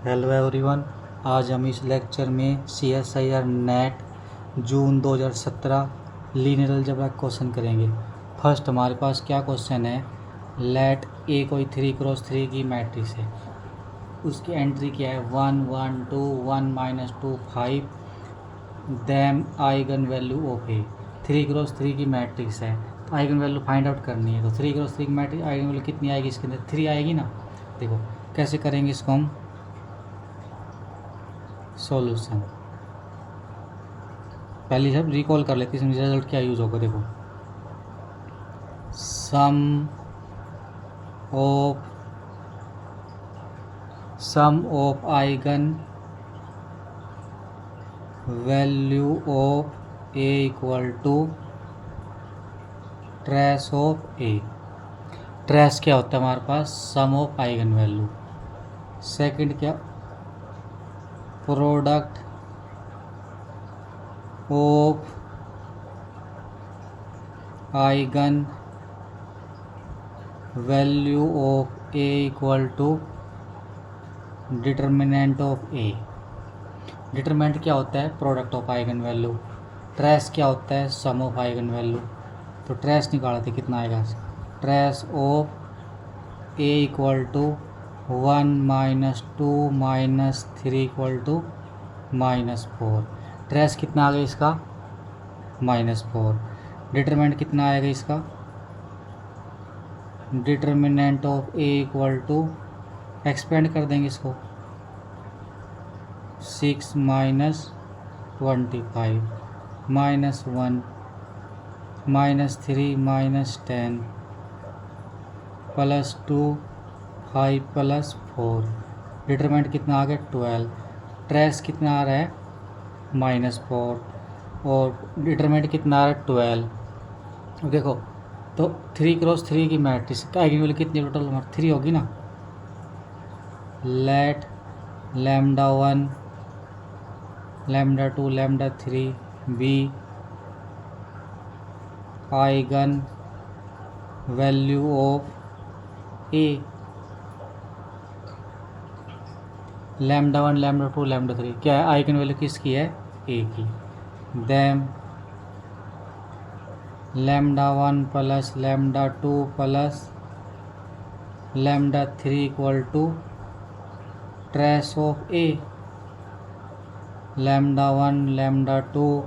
Hello everyone. आज हम इस लेक्चर में CSIR नेट जून 2017 लीनियर अलजेब्रा क्वेश्चन करेंगे। फर्स्ट हमारे पास क्या क्वेश्चन है, लेट ए कोई 3x3 की मैट्रिक्स है, उसकी एंट्री क्या है 1 1 2 1 -2 5 them eigen value of A. 3x3 की मैट्रिक्स है तो आइगन वैल्यू फाइंड आउट करनी है। तो 3x3 की मैट्रिक्स आइगन वैल्यू कितनी आएगी, इसके अंदर 3 आएगी ना। देखो कैसे करेंगे इसको हम सॉल्यूशन। पहले सब रिकॉल कर लेते हैं इसमें रिजल्ट क्या यूज होगा। देखो sum of eigen value of A equal to trace of A. Trace क्या होता है हमारे पास, sum of eigen value. Second क्या, product of eigen value of A equal to determinant of A. Determinant क्या होता है, product of eigen value. Trace क्या होता है, सम ऑफ आइगन वैल्यू। तो ट्रेस निकालते कितना आएगा, trace of A equal to 1 -2 -3 equal to -4। Trace कितना आ गया इसका, -4। डिटरमिनेंट कितना आएगा इसका, determinant of A equal to, expand कर देंगे इसको 6 - 25 -1 -3 -10 +2 5 +4। डिटरमिनेंट कितना आ गया 12। ट्रेस कितना आ रहा है -4 और डिटरमिनेंट कितना आ रहा है 12। देखो तो 3x3 की मैट्रिक्स का आइगन वैल्यू कितनी टोटल हमारी 3 होगी ना। Let λ1 λ2 λ3 be eigen value of A. λ1 λ2 λ3 क्या है, आइगन वैल्यू किसकी है, ए की। Then λ1 + λ2 + λ3 equal to trace of A. λ1 λ2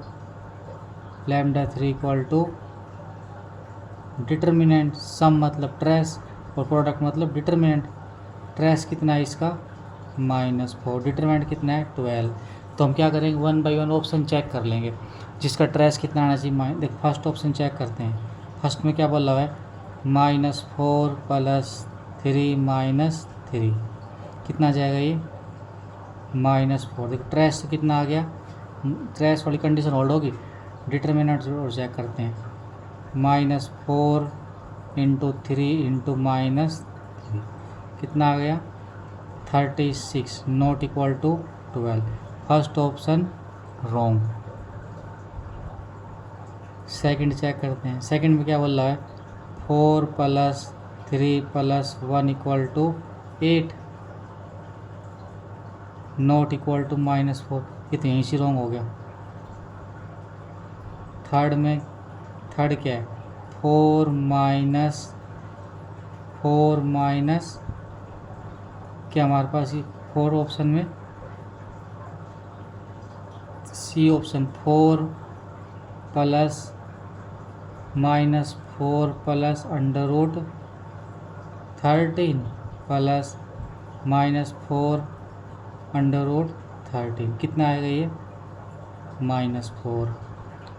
λ3 equal to determinant, sum मतलब ट्रेस और प्रोडक्ट मतलब डिटर्मिनेंट। ट्रेस कितना है इसका -4, डिटर्मिनेंट कितना है 12। तो हम क्या करेंगे, 1 बाई 1 ऑप्शन चेक कर लेंगे जिसका ट्रेस कितना आना चाहिए। देख फर्स्ट ऑप्शन चेक करते हैं, फर्स्ट में क्या बोला हुआ है -4 + 3 -3 कितना आ जाएगा ये -4। देखो ट्रेस तो कितना आ गया, ट्रेस वाली कंडीशन होल्ड होगी। डिटर्मिनेंट और चेक करते हैं -4 × 3 × -3 कितना आ गया 36 not equal to 12। First option wrong. Second check करते हैं, सेकंड में क्या बोल रहा है 4 + 3 + 1 equal to 8 not equal to -4। ये तो यहीं से रॉन्ग हो गया। थर्ड में, थर्ड क्या है 4 माइनस क्या हमारे पास ये 4 ऑप्शन में सी ऑप्शन 4 + -4 + √13 + -4 √13 कितना आएगा ये -4।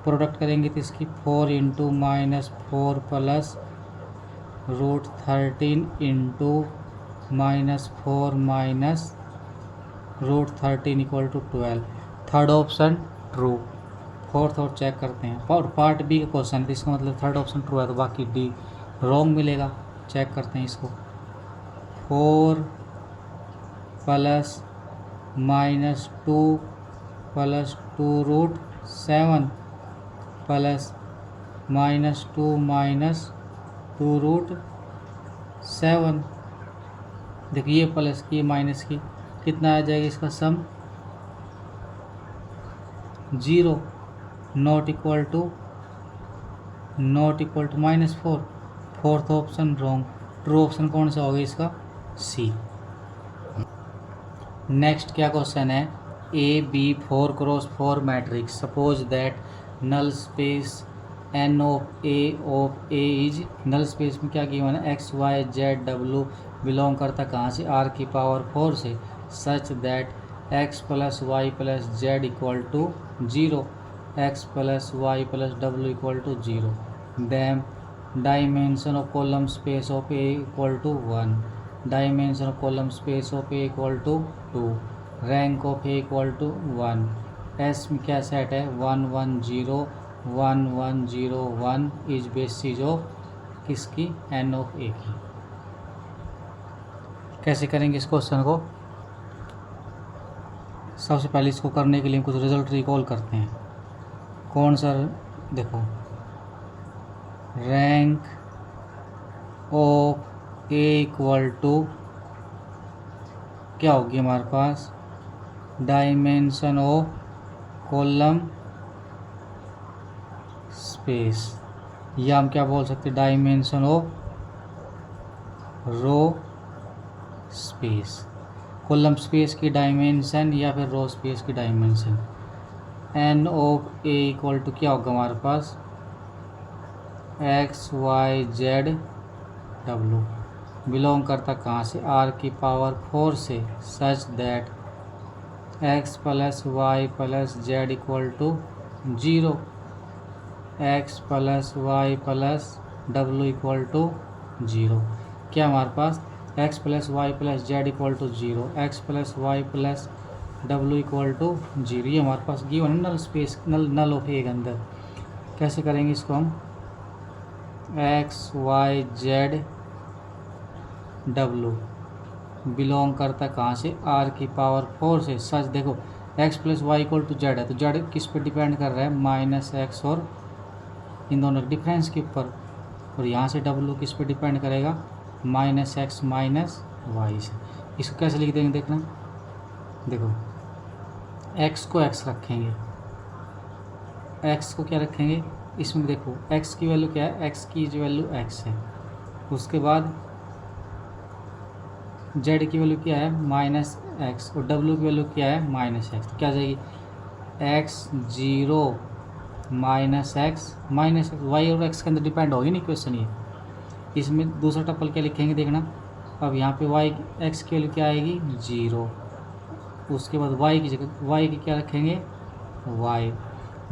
प्रोडक्ट करेंगे तो इसकी 4 × -4 + √13 × -4 √13 equal to 12। Third option true. Fourth और चेक करते हैं, और पार्ट बी का क्वेश्चन है तो इसका मतलब थर्ड ऑप्शन ट्रू है तो बाकी डी रॉन्ग मिलेगा। चेक करते हैं इसको 4 + -2 + 2√7 + -2 -2√7। देखिए ये प्लस की माइनस की कितना आ जाएगा इसका sum 0 not equal to -4। Fourth option wrong. True option कौन सा होगा इसका सी। नेक्स्ट क्या क्वेश्चन है AB4x4 matrix suppose that null space N of A is null space में क्या गिवन है x y z w belong करता कहाँ से r की पावर 4 से such that x plus Y plus Z equal to 0 x plus Y plus W equal to 0 then dimension of column space of A equal to 1 dimension of column space of A equal to 2 rank of A equal to 1 S में क्या set है 1 1 0 1 1 0 1 is basis of किसकी N of A की। कैसे करेंगे इस question को? सबसे पहले इसको करने के लिए कुछ रिजल्ट रिकॉल करते हैं। कौन सा? देखो rank of A equal to क्या होगी हमारे पास डायमेंशन ऑफ कॉलम स्पेस, या हम क्या बोल सकते हैं dimension of row space. Column space की डायमेंशन या फिर रो स्पेस की dimension. N of A equal to क्या होगा हमारे पास x y z w belong करता कहाँ से r की पावर 4 से such that x plus Y plus Z equal to 0 x plus Y plus W equal to 0। क्या हमारे पास x plus Y plus Z equal to 0 x plus Y plus W equal to 0 ये हमारे पास given है null space null of A के अंदर। कैसे करेंगे इसको हम x y z w belong करता कहाँ से r की पावर 4 से सच देखो x plus Y equal to Z है तो जेड किस पे डिपेंड कर रहा है -x और इन दोनों के डिफरेंस के ऊपर, और यहाँ से w किस पे डिपेंड करेगा -x -y से। इसको कैसे लिख देंगे देखना, देखो x को x रखेंगे, x को क्या रखेंगे इसमें देखो x की वैल्यू क्या है x की वैल्यू x है, उसके बाद z की वैल्यू क्या है -x और w की वैल्यू क्या है -x। तो क्या जाएगी x 0 -x y और x के अंदर डिपेंड होगी नहीं क्वेश्चन ये। इसमें दूसरा टपल क्या लिखेंगे देखना, अब यहाँ पे y x की वैल्यू क्या आएगी 0, उसके बाद y की जगह y की क्या रखेंगे y,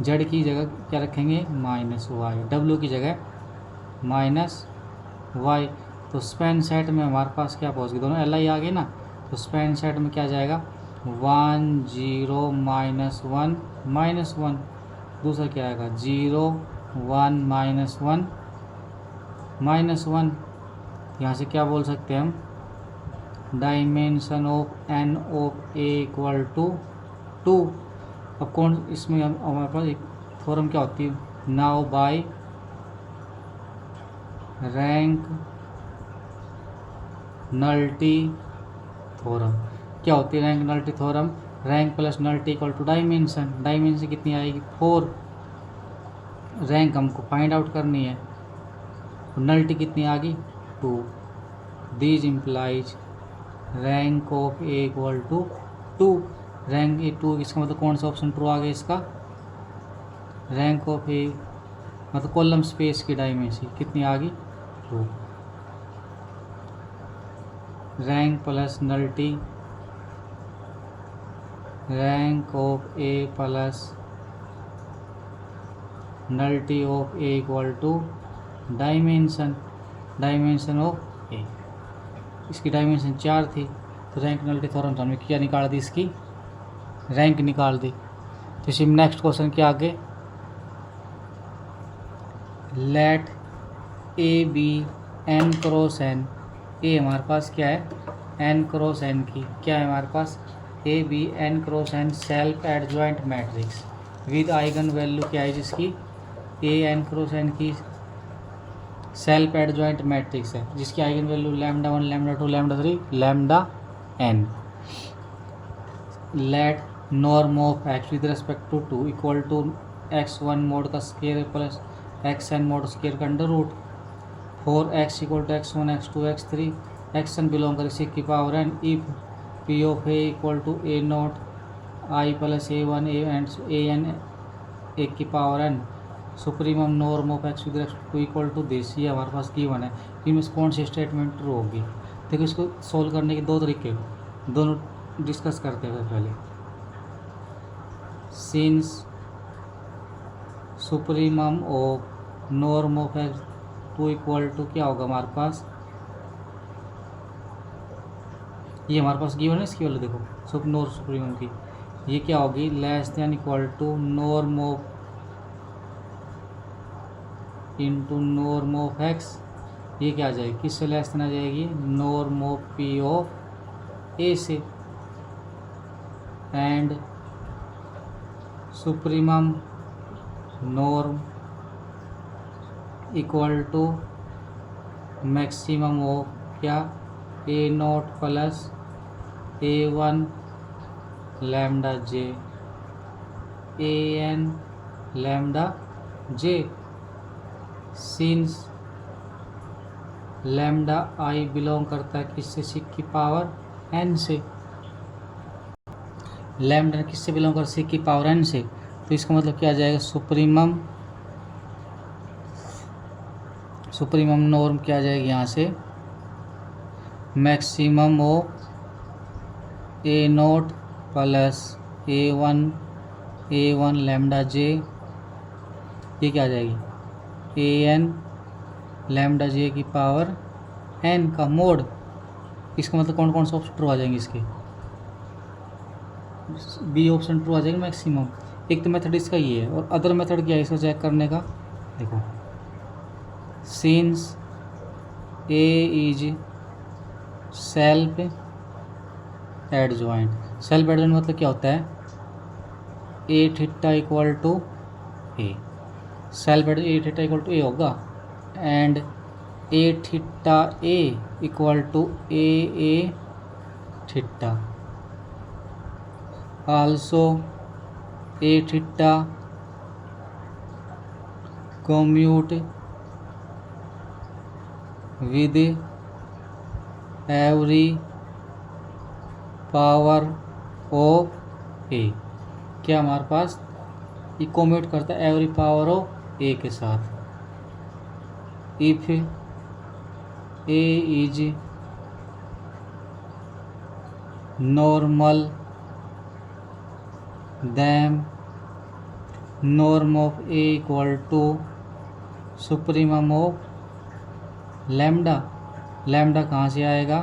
z की जगह क्या रखेंगे -y, w की जगह -y। तो स्पैन सेट में हमारे पास क्या पहुँच गए दोनों li आ गए ना, तो स्पैन सेट में क्या जाएगा 1 0 -1 -1, दूसरा क्या आएगा 0 1 -1 -1। यहाँ से क्या बोल सकते हैं हम dimension of N of A equal to 2। अब कौन इसमें हमारे पास एक फॉर्म क्या होती है now by rank nullity theorem. क्या होती है rank nullity theorem, rank plus nullity equal to dimension, dimension कितनी आएगी 4, रैंक हमको फाइंड आउट करनी है, नल्टी कितनी आ गई 2, this implies rank of A equal to 2, rank A 2 इसका मतलब कौन सा ऑप्शन ट्रू आ गया इसका रैंक ऑफ A मतलब कॉलम स्पेस की डायमेंशन कितनी आ गई 2, rank plus nullity rank of A plus nullity of A equal to dimension of A। इसकी डायमेंशन 4 थी तो रैंक नल्टी थ्योरम से हमने क्या निकाल दी इसकी रैंक निकाल दी। तो इसी में नेक्स्ट क्वेश्चन क्या आगे let A be N cross N, A हमारे पास क्या है N क्रॉस N की क्या है हमारे पास A be N cross N self adjoint matrix with eigen value क्या है जिसकी A N क्रॉस N की सेल्फ एडजॉइंट मैट्रिक्स है जिसकी eigen value λ1 λ2 λ3 λn। Let norm of X with respect to 2 equal to x1 mod का square plus xn mod square का under root 4x equal to x1 x2 x3 xn belong कर C की power n if p of a equal to a not i plus a1 a and a n a की power n supremum norm of X with respect to equal to this, ये हमारे पास given है। इनमें से कौन सी statement true होगी? देखो इसको सोल्व करने के दो तरीके, दोनों डिस्कस करते हैं पहले। Since supremum of norm of X to equal to क्या होगा हमारे पास, ये हमारे पास गिवन है इसकी वाले देखो सुप नॉर्म सुप्रीमम की, ये क्या होगी less than equal to norm of into norm of x, ये क्या आ जाएगी किससे लेस देन आ जाएगी norm of P of A से, and supremum norm equal to maximum of क्या A naught plus A one lambda j A n lambda j, since lambda i belong करता है किससे सिक की पावर एन से, लैम्डा किससे बिलोंग करता है सिक की पावर एन से, तो इसका मतलब क्या आ जाएगा सुप्रीमम नॉर्म क्या आ जाएगी यहाँ से maximum of A naught plus A one lambda j, ये क्या आ जाएगी ए एन लैम्डा जे की पावर एन का मोड। इसका मतलब कौन कौन से ऑप्शन ट्रू आ जाएंगे इसके, बी ऑप्शन ट्रू आ जाएगा मैक्सिमम। एक तो मेथड इसका ये है, और अदर मेथड क्या है इसको चेक करने का, देखो since A is self adjoint, self adjoint मतलब क्या होता है A theta equal to A, self A theta equal to A होगा, and A theta A equal to A theta, also A theta commute with every power of a, क्या हमारे पास ये commute करता है एवरी पावर ऑफ ए के साथ, if A is normal then norm of A equal to supremum of lambda, lambda कहाँ से आएगा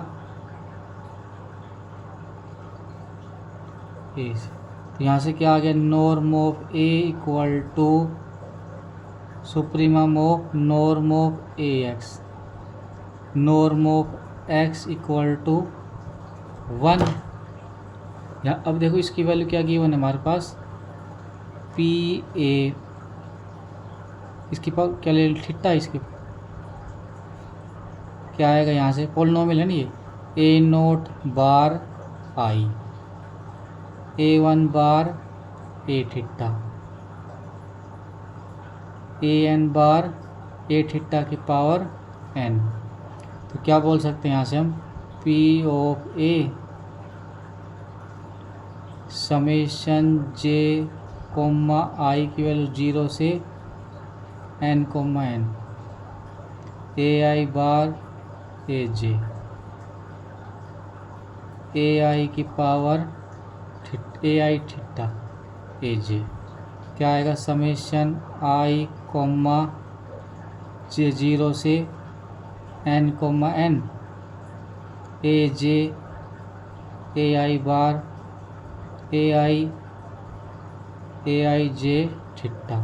ए से, तो यहाँ से क्या आ गया norm of A equal to supremum of norm of A X, norm of x equal to 1। यहाँ अब देखो इसकी वैल्यू क्या गिवन है हमारे पास पी ए, इसकी पावर क्या ले थीटा, इसकी क्या आएगा यहाँ से पॉलिनोमियल है ना ये A naught bar I A one bar A theta A n bar A theta की पावर एन, तो क्या बोल सकते हैं यहाँ से हम p of A summation j comma i की वैल्यू 0 से N comma N A I bar A J A i की पावर ए आई थीटा ए जे, क्या आएगा समेशन आई कोमा जे 0 से N comma N A J A I bar A I J theta,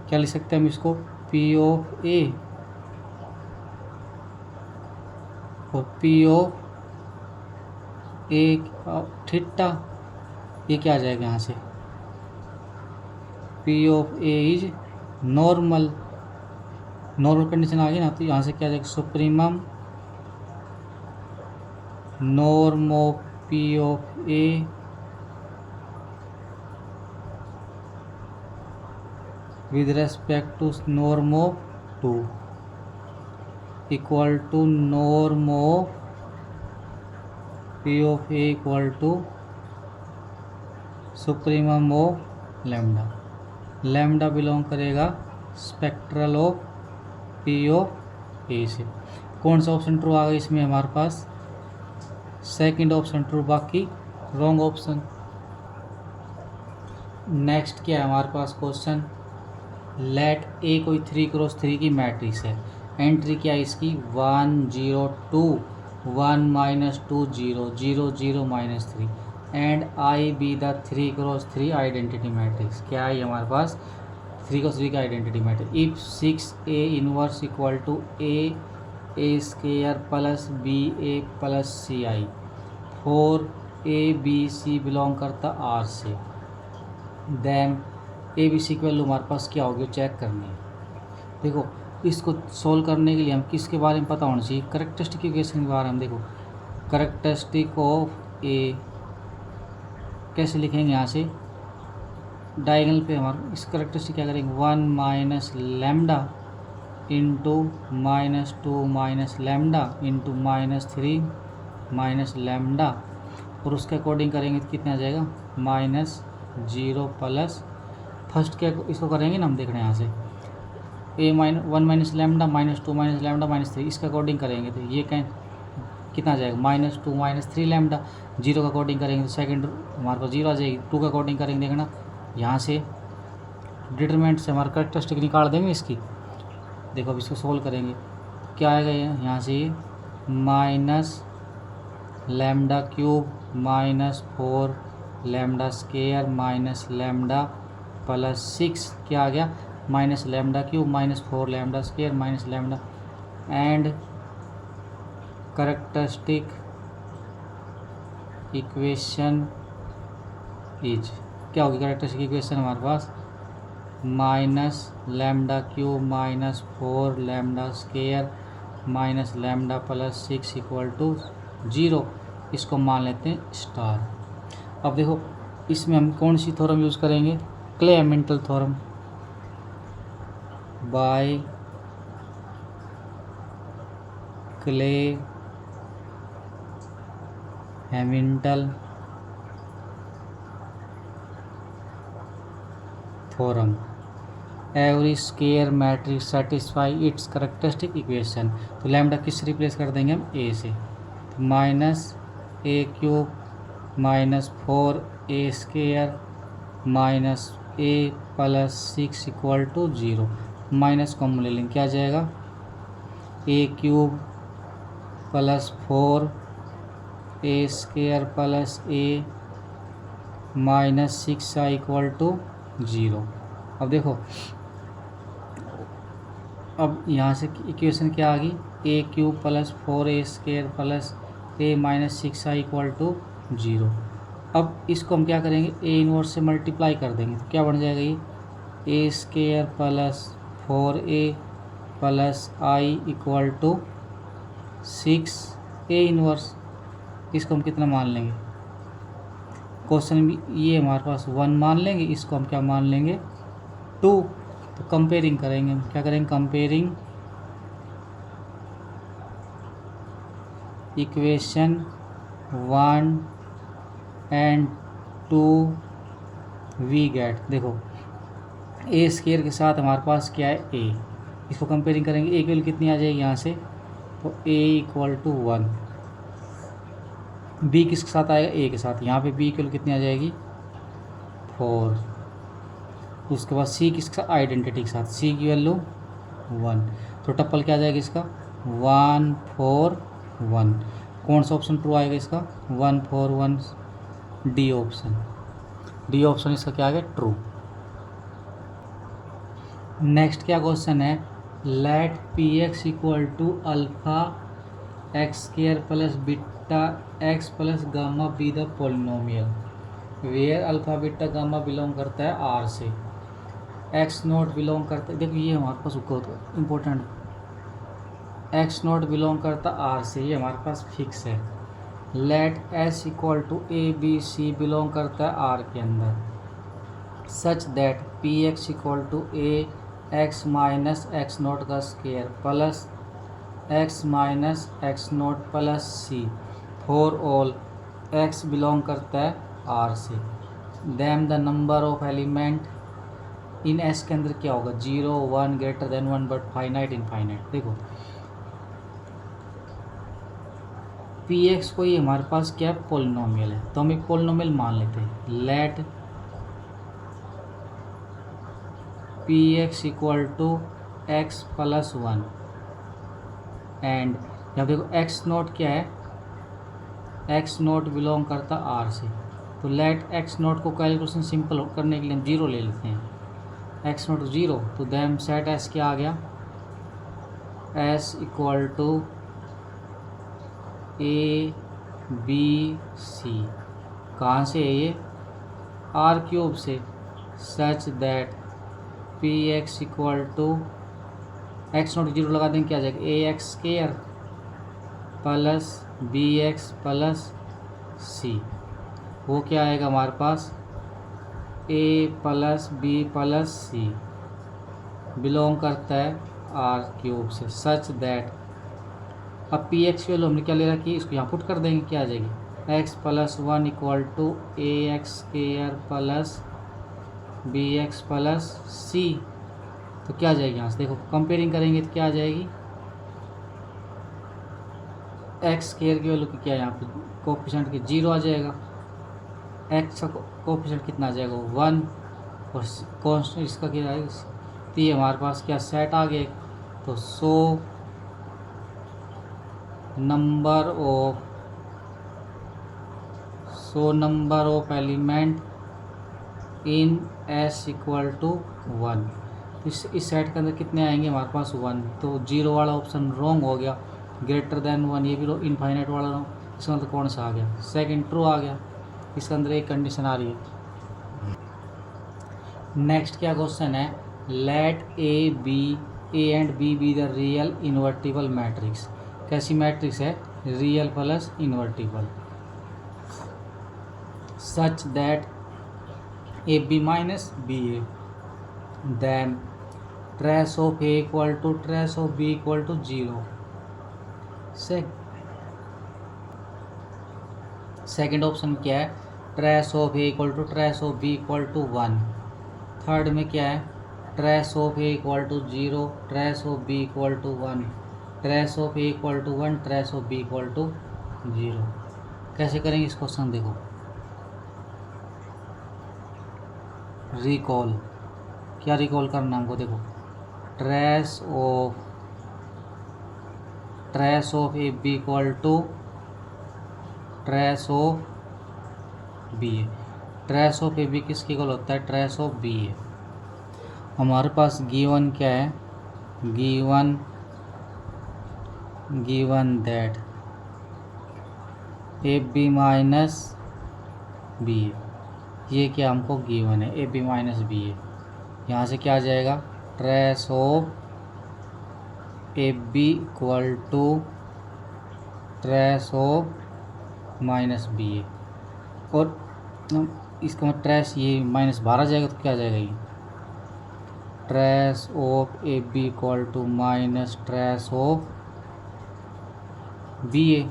क्या लिख सकते हैं हम इसको पी ऑफ ए और पी ऑफ ए थीटा, ये क्या आ जाएगा यहाँ से p of A is normal, normal condition आ गई ना, तो यहाँ से क्या आ जाएगा supremum norm of P of A with respect to norm of 2 equal to norm of P of A equal to supremum of lambda. Lambda belong करेगा spectral of P of A से। कौन सा ऑप्शन ट्रू आ गया इसमें हमारे पास? Second option true, बाकी रॉन्ग ऑप्शन। नेक्स्ट क्या है हमारे पास क्वेश्चन, लेट ए कोई 3x3 की मैट्रिक्स है, एंट्री क्या है इसकी 1 0 2 1 -2 0 0 0 -3 and I be the 3x3 identity matrix. क्या है हमारे पास 3x3 का identity matrix. If 6A inverse equal to A square plus BA plus CI 4ABC belong करता R से, देन ABC की वैल्यू हमारे पास क्या होगी चेक करनी है। देखो इसको सोल्व करने के लिए हम किसके बारे में पता होना चाहिए, करेक्टरिस्टिक इक्वेशन के बारे में। देखो करेक्टरिस्टिक ऑफ ए कैसे लिखेंगे, यहाँ से डायगोनल पे हमारे इस करेक्टरिस्टिक क्या करेंगे 1 minus lambda into -2 minus lambda into -3 minus lambda, और उसके अकॉर्डिंग करेंगे तो कितना आ जाएगा -0 प्लस फर्स्ट क्या इसको करेंगे ना हम देख रहे हैं यहाँ से -1 माइनस लैम्डा -2 माइनस लैम्डा -3 इसके अकॉर्डिंग करेंगे तो ये कितना आ जाएगा -2 -3 लैम्डा। 0 का अकॉर्डिंग करेंगे तो सेकंड हमारे पास 0 आ जाएगी। 2 का अकॉर्डिंग करेंगे देखना यहाँ से डिटरमिनेंट से हमारा करेक्टरिस्टिक निकाल देंगे इसकी। देखो अब इसको सोल्व करेंगे क्या आएगा यहाँ से minus lambda cube -4 lambda square minus lambda plus 6 क्या आ गया minus lambda cube -4 lambda square minus lambda and characteristic equation is क्या होगी करेक्टरिस्टिक इक्वेशन हमारे पास minus lambda cube -4 lambda square minus lambda plus 6 equal to 0। इसको मान लेते हैं स्टार। अब देखो इसमें हम कौन सी थ्योरम यूज़ करेंगे, Cayley Hamilton theorem by Cayley Hamilton theorem. Every square matrix satisfy its characteristic equation. तो लैम्डा किस रिप्लेस कर देंगे हम ए से, तो -A³ -4A square -A plus 6 equal to 0। Minus को हम ले लेंगे क्या आ जाएगा A³ plus 4A square plus A -6 equal to 0। अब देखो अब यहाँ से इक्वेशन क्या आ गई A³ plus 4A square plus A -6 equal to 0। अब इसको हम क्या करेंगे A इनवर्स से मल्टीप्लाई कर देंगे तो क्या बन जाएगा ये A square plus 4A plus I equal to 6A inverse. इसको हम कितना मान लेंगे, क्वेश्चन में ये हमारे पास 1 मान लेंगे, इसको हम क्या मान लेंगे 2। तो कंपेयरिंग करेंगे हम क्या करेंगे comparing equation 1 and 2 we get. देखो A स्क्वायर के साथ हमारे पास क्या है A, इसको कंपेयरिंग करेंगे A की वैल्यू कितनी आ जाएगी यहाँ से तो A इक्वल टू 1। B किसके साथ आएगा A के साथ, यहाँ पे B की वैल्यू कितनी आ जाएगी 4। उसके बाद C किसके साथ आइडेंटिटी के साथ C की वैल्यू 1। तो टप्पल क्या आ जाएगा इसका 1 4 1। कौन सा ऑप्शन ट्रू आएगा इसका 1 4 1 डी ऑप्शन। डी ऑप्शन इसका क्या आ गया ट्रू। नेक्स्ट क्या क्वेश्चन है let Px equal to alpha X square plus beta X plus gamma be the polynomial where alpha beta gamma belong करता है R से, x0 बिलोंग करता है। देखो ये हमारे पास इम्पोर्टेंट x0 बिलोंग करता R से, ये हमारे पास फिक्स है। Let S equal to A B C belong करता है R के अंदर, such that p x equal to A x minus x naught का square plus x minus x naught plus C for all x belong करता है R से। Then the number of element in S के अंदर क्या होगा 0 1 greater than 1 but finite infinite. देखो P x को ये हमारे पास क्या है पोलिनोमियल है, तो हम एक पोलिनोमियल मान लेते हैं। Let P x equal to X plus 1 and यहाँ देखो एक्स नोट क्या है, एक्स नोट बिलोंग करता आर से, तो लेट एक्स नोट को कैलकुलेशन सिंपल करने के लिए हम 0 ले लेते हैं। एक्स नोट 0 तो देन सेट एस क्या आ गया, S equal to A B C, कहाँ से है ये आर क्यूब से, such that p x equal to x naught 0 लगा देंगे क्या आ जाएगा A x square plus B x plus C, वो क्या आएगा हमारे पास A plus B plus C belong करता है आर क्यूब से। सच दैट अब पी एक्स की वैल्यू हमने क्या ले रखी है, इसको यहाँ पुट कर देंगे क्या आ जाएगी x plus 1 equal to A x square plus B x plus C, तो क्या आ जाएगी यहाँ से देखो कंपेयरिंग करेंगे तो क्या आ जाएगी एक्स स्क्वायर की वैल्यू क्या है यहाँ पे कोफिशिएंट की 0 आ जाएगा, एक्स का कोफिशिएंट कितना आ जाएगा 1 और कॉन्स्टेंट इसका क्या आएगा, तो ये हमारे पास क्या सेट आ गया। तो so number of element in S equal to 1, इस सेट के अंदर कितने आएंगे हमारे पास 1, तो 0 वाला ऑप्शन रॉन्ग हो गया, ग्रेटर देन 1 ये भी इनफाइनाइट वाला रॉन्ग, इसका मतलब कौन सा आ गया सेकंड ट्रू आ गया, इसके अंदर एक कंडीशन आ रही है। नेक्स्ट क्या क्वेश्चन है, let A and B be the real invertible matrix, कैसी मैट्रिक्स है real plus invertible, such that A B minus B A, then trace of A equal to trace of B equal to 0। Second option क्या है trace of A equal to trace of B equal to 1। Third में क्या है trace of A equal to 0 trace of B equal to 1 trace of A equal to 1 trace of B equal to 0। कैसे करेंगे इस question देखो, recall, क्या recall करना हमको देखो trace of A B equal to trace of B A, trace of A B किसके equal होता है ट्रेस ऑफ बी ए। हमारे पास गिवन क्या है given that A B minus B A, ये क्या हमको गिवन है A B minus B A, यहाँ से क्या आ जाएगा trace of A B equal to trace of minus B A, और इसका मतलब ट्रेस ये माइनस बाहर आ जाएगा तो क्या आ जाएगा ये trace of A B equal to minus trace of B A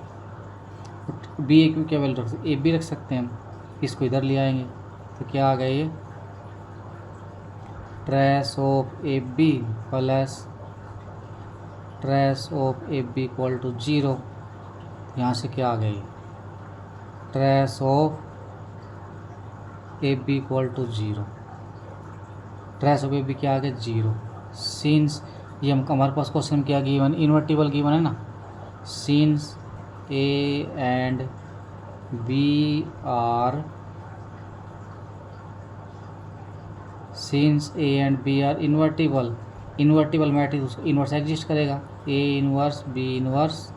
क्यों क्या वैल्यू रख सकते ए बी रख सकते हैं हम, इसको इधर ले आएंगे तो क्या आ गया ये trace of A B plus trace of A B equal to 0, यहाँ से क्या आ गया ये trace of A B equal to 0, trace of A B क्या आ गया 0। सिंस ये हम हमारे पास क्वेश्चन क्या गिवन इन्वर्टिबल गिवन है ना, since A and B are invertible matrix inverse exist करेगा, A inverse B inverse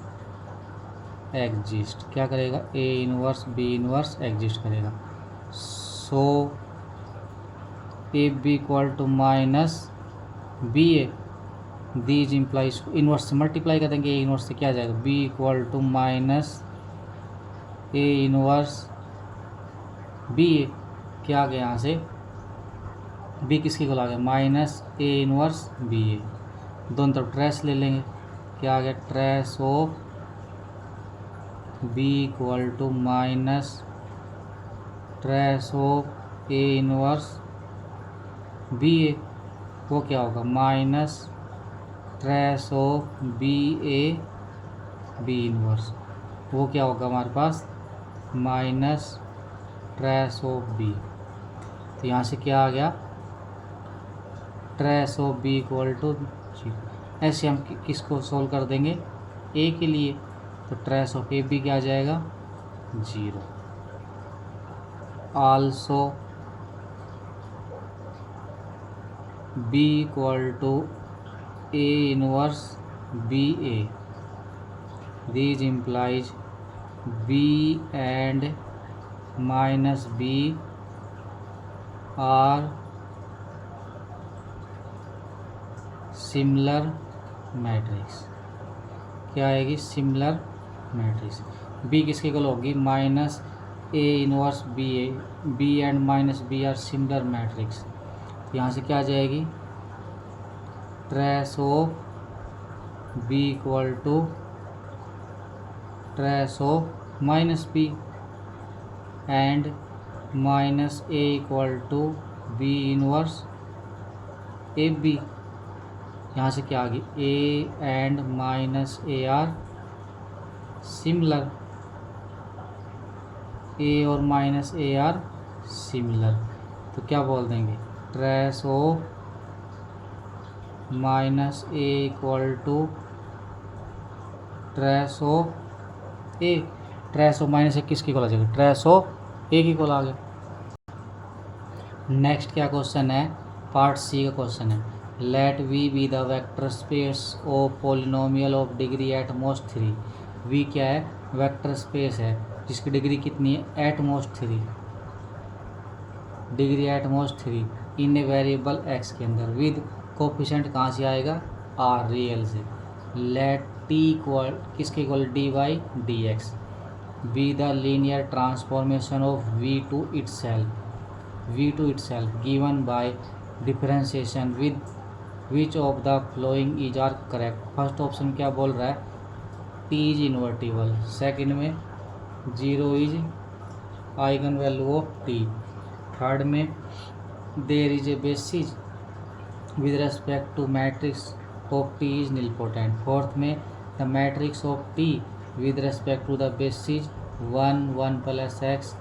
exist क्या करेगा A inverse B inverse exist करेगा। So A B equal to minus B A, these implies inverse से multiply कर देंगे A inverse से क्या आ जाएगा B equal to minus A inverse B A, क्या आ गया यहाँ से बी किसकी इक्वल आ गया minus A inverse B A, दोनों तरफ ट्रेस ले लेंगे, क्या आ गया trace of B equal to minus trace of A inverse B A, वो क्या होगा minus trace of B A B inverse, वो क्या होगा हमारे पास माइनस ट्रेस ऑफ बी। तो यहाँ से क्या आ गया trace of B equal to 0। ऐसे हम किसको सोल्व कर देंगे ए के लिए, तो ट्रेस ऑफ ए बी क्या आ जाएगा 0। Also B equal to A inverse B A, these implies b and minus b are similar matrix। क्या आएगी सिमिलर मैट्रिक्स, b किसके इक्वल होगी minus A inverse B A, B and minus B are similar matrix. तो यहाँ से क्या आ जाएगी trace of B equal to trace of minus B and minus A equal to B inverse A B. यहाँ से क्या आ गई A and minus A are similar, A और माइनस ए आर सिमिलर, तो क्या बोल देंगे trace of minus A equal to trace of A, trace of minus A किसकी इक्वल आ जाएगा ट्रेस ऑफ ए की इक्वल आ गया। नेक्स्ट क्या क्वेश्चन है पार्ट सी का क्वेश्चन है, let V be the vector space of polynomial of degree at most 3। V क्या है वेक्टर स्पेस है जिसकी डिग्री कितनी है at most 3, degree at most 3 in a variable X के अंदर, विद कोफिशिएंट कहाँ से आएगा आर रियल से। लेट टी इक्वल किसके equal D Y D X be the linear transformation of V to itself given by differentiation with which of the following is are correct. First option क्या बोल रहा है T is invertible, second में 0 is eigen value of T, third में there is a basis with respect to matrix of T is nilpotent, fourth में the matrix of T with respect to the basis 1 1 plus x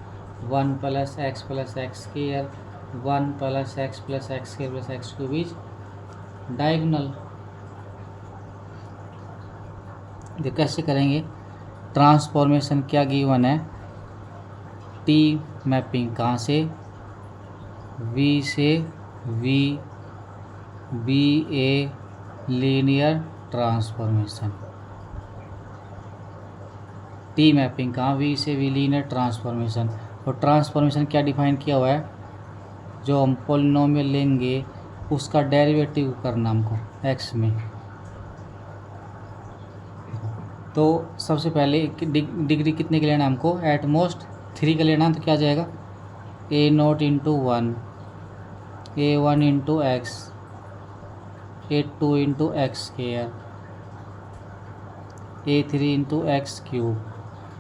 1 plus x plus x square 1 plus x square plus x cube is diagonal. देखो कैसे करेंगे transformation क्या given है T mapping कहाँ से V से V be a linear transformation, T mapping कहाँ V से वी लीनियर ट्रांसफॉर्मेशन। और ट्रांसफॉर्मेशन क्या डिफाइन किया हुआ है जो हम पॉलिनोमियल लेंगे उसका डेरिवेटिव करना हमको एक्स में। तो सबसे पहले डिग्री कितने के लेना हमको एट मोस्ट 3 का लेना, तो क्या आ जाएगा ए नोट इंटू 1 ए 1 इंटू एक्स ए 2 इंटू एक्स स्क्वायर ए 3 इंटू एक्स क्यूब।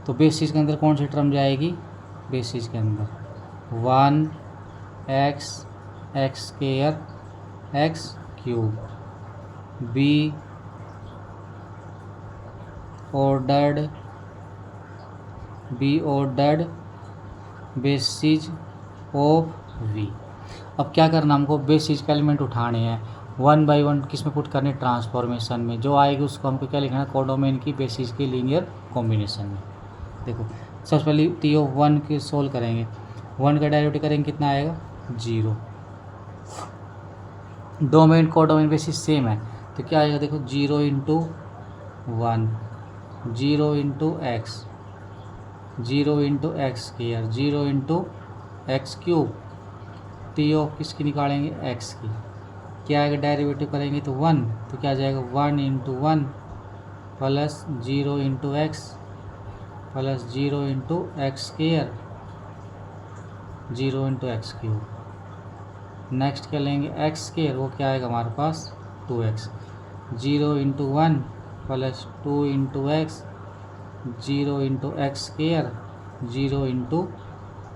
तो बेसिस के अंदर कौन सी टर्म जाएगी बेसिस के अंदर 1 X X square X cube be ordered basis of V. अब क्या करना हमको बेसिस का एलिमेंट उठाने हैं 1 बाई 1 किस में पुट करने ट्रांसफॉर्मेशन में, जो आएगी उसको हमको क्या लिखना है कोडोमेन की बेसिस के लीनियर कॉम्बिनेशन में। देखो सबसे पहले टी ऑफ 1 के सोल्व करेंगे, 1 का डेरिवेटिव करेंगे कितना आएगा 0। डोमेन कोडोमेन बेसिस सेम है तो क्या आएगा देखो 0 into 1 0 into x 0 into x square 0 into x cube. T of किसकी निकालेंगे एक्स की, क्या आएगा डेरिवेटिव करेंगे तो 1, तो क्या आ जाएगा 1 into 1 plus 0 into x plus 0 into x square 0 into x cube next क्या लेंगे एक्स स्केयर, वो क्या आएगा हमारे पास 2x। 0 into 1 plus 2 into x, 0 into x square, 0 into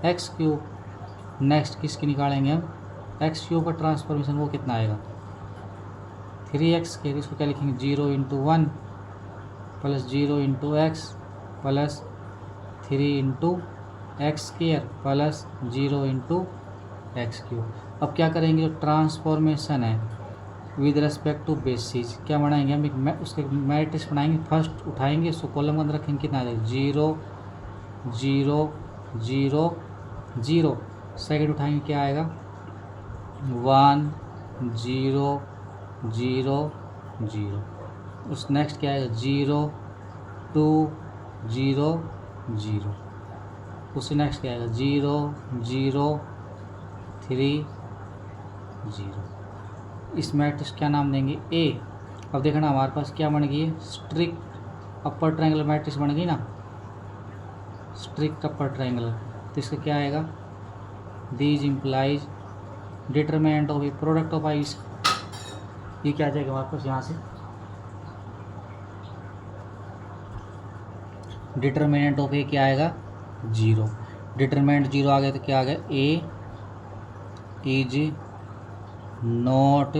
x cube. Next किसकी निकालेंगे हम, एक्स क्यूब का ट्रांसफॉर्मेशन, वो कितना आएगा 3x स्केयर। इसको क्या लिखेंगे 0 into 1 plus 0 into x plus 3 into x square plus 0 into x cube. अब क्या करेंगे, जो ट्रांसफॉर्मेशन है विद रेस्पेक्ट टू बेसिस, क्या बनाएंगे हम, एक उसके मैट्रिक्स बनाएंगे। फर्स्ट उठाएंगे, उसको कॉलम के अंदर रखेंगे, कितना आ जाएगा 0 0 0 0। सेकेंड उठाएंगे, क्या आएगा 1 0 0 0। उस नेक्स्ट क्या आएगा 0 2 0 0। उससे नेक्स्ट क्या आएगा 0 0 3 0। इस मैट्रिक्स क्या नाम देंगे ए। अब देखना हमारे पास क्या बन गई है, स्ट्रिक्ट अपर ट्रायंगुलर मैट्रिक्स बन गई ना, स्ट्रिक्ट अपर ट्रायंगुलर। तो इसका क्या आएगा, these implies determinant of A product of ice. ये क्या आ जाएगा हमारे पास, यहाँ से डिटरमिनेंट ऑफ ए क्या आएगा 0। डिटरमिनेंट 0 आ गया तो क्या आ गया, ए इज नॉट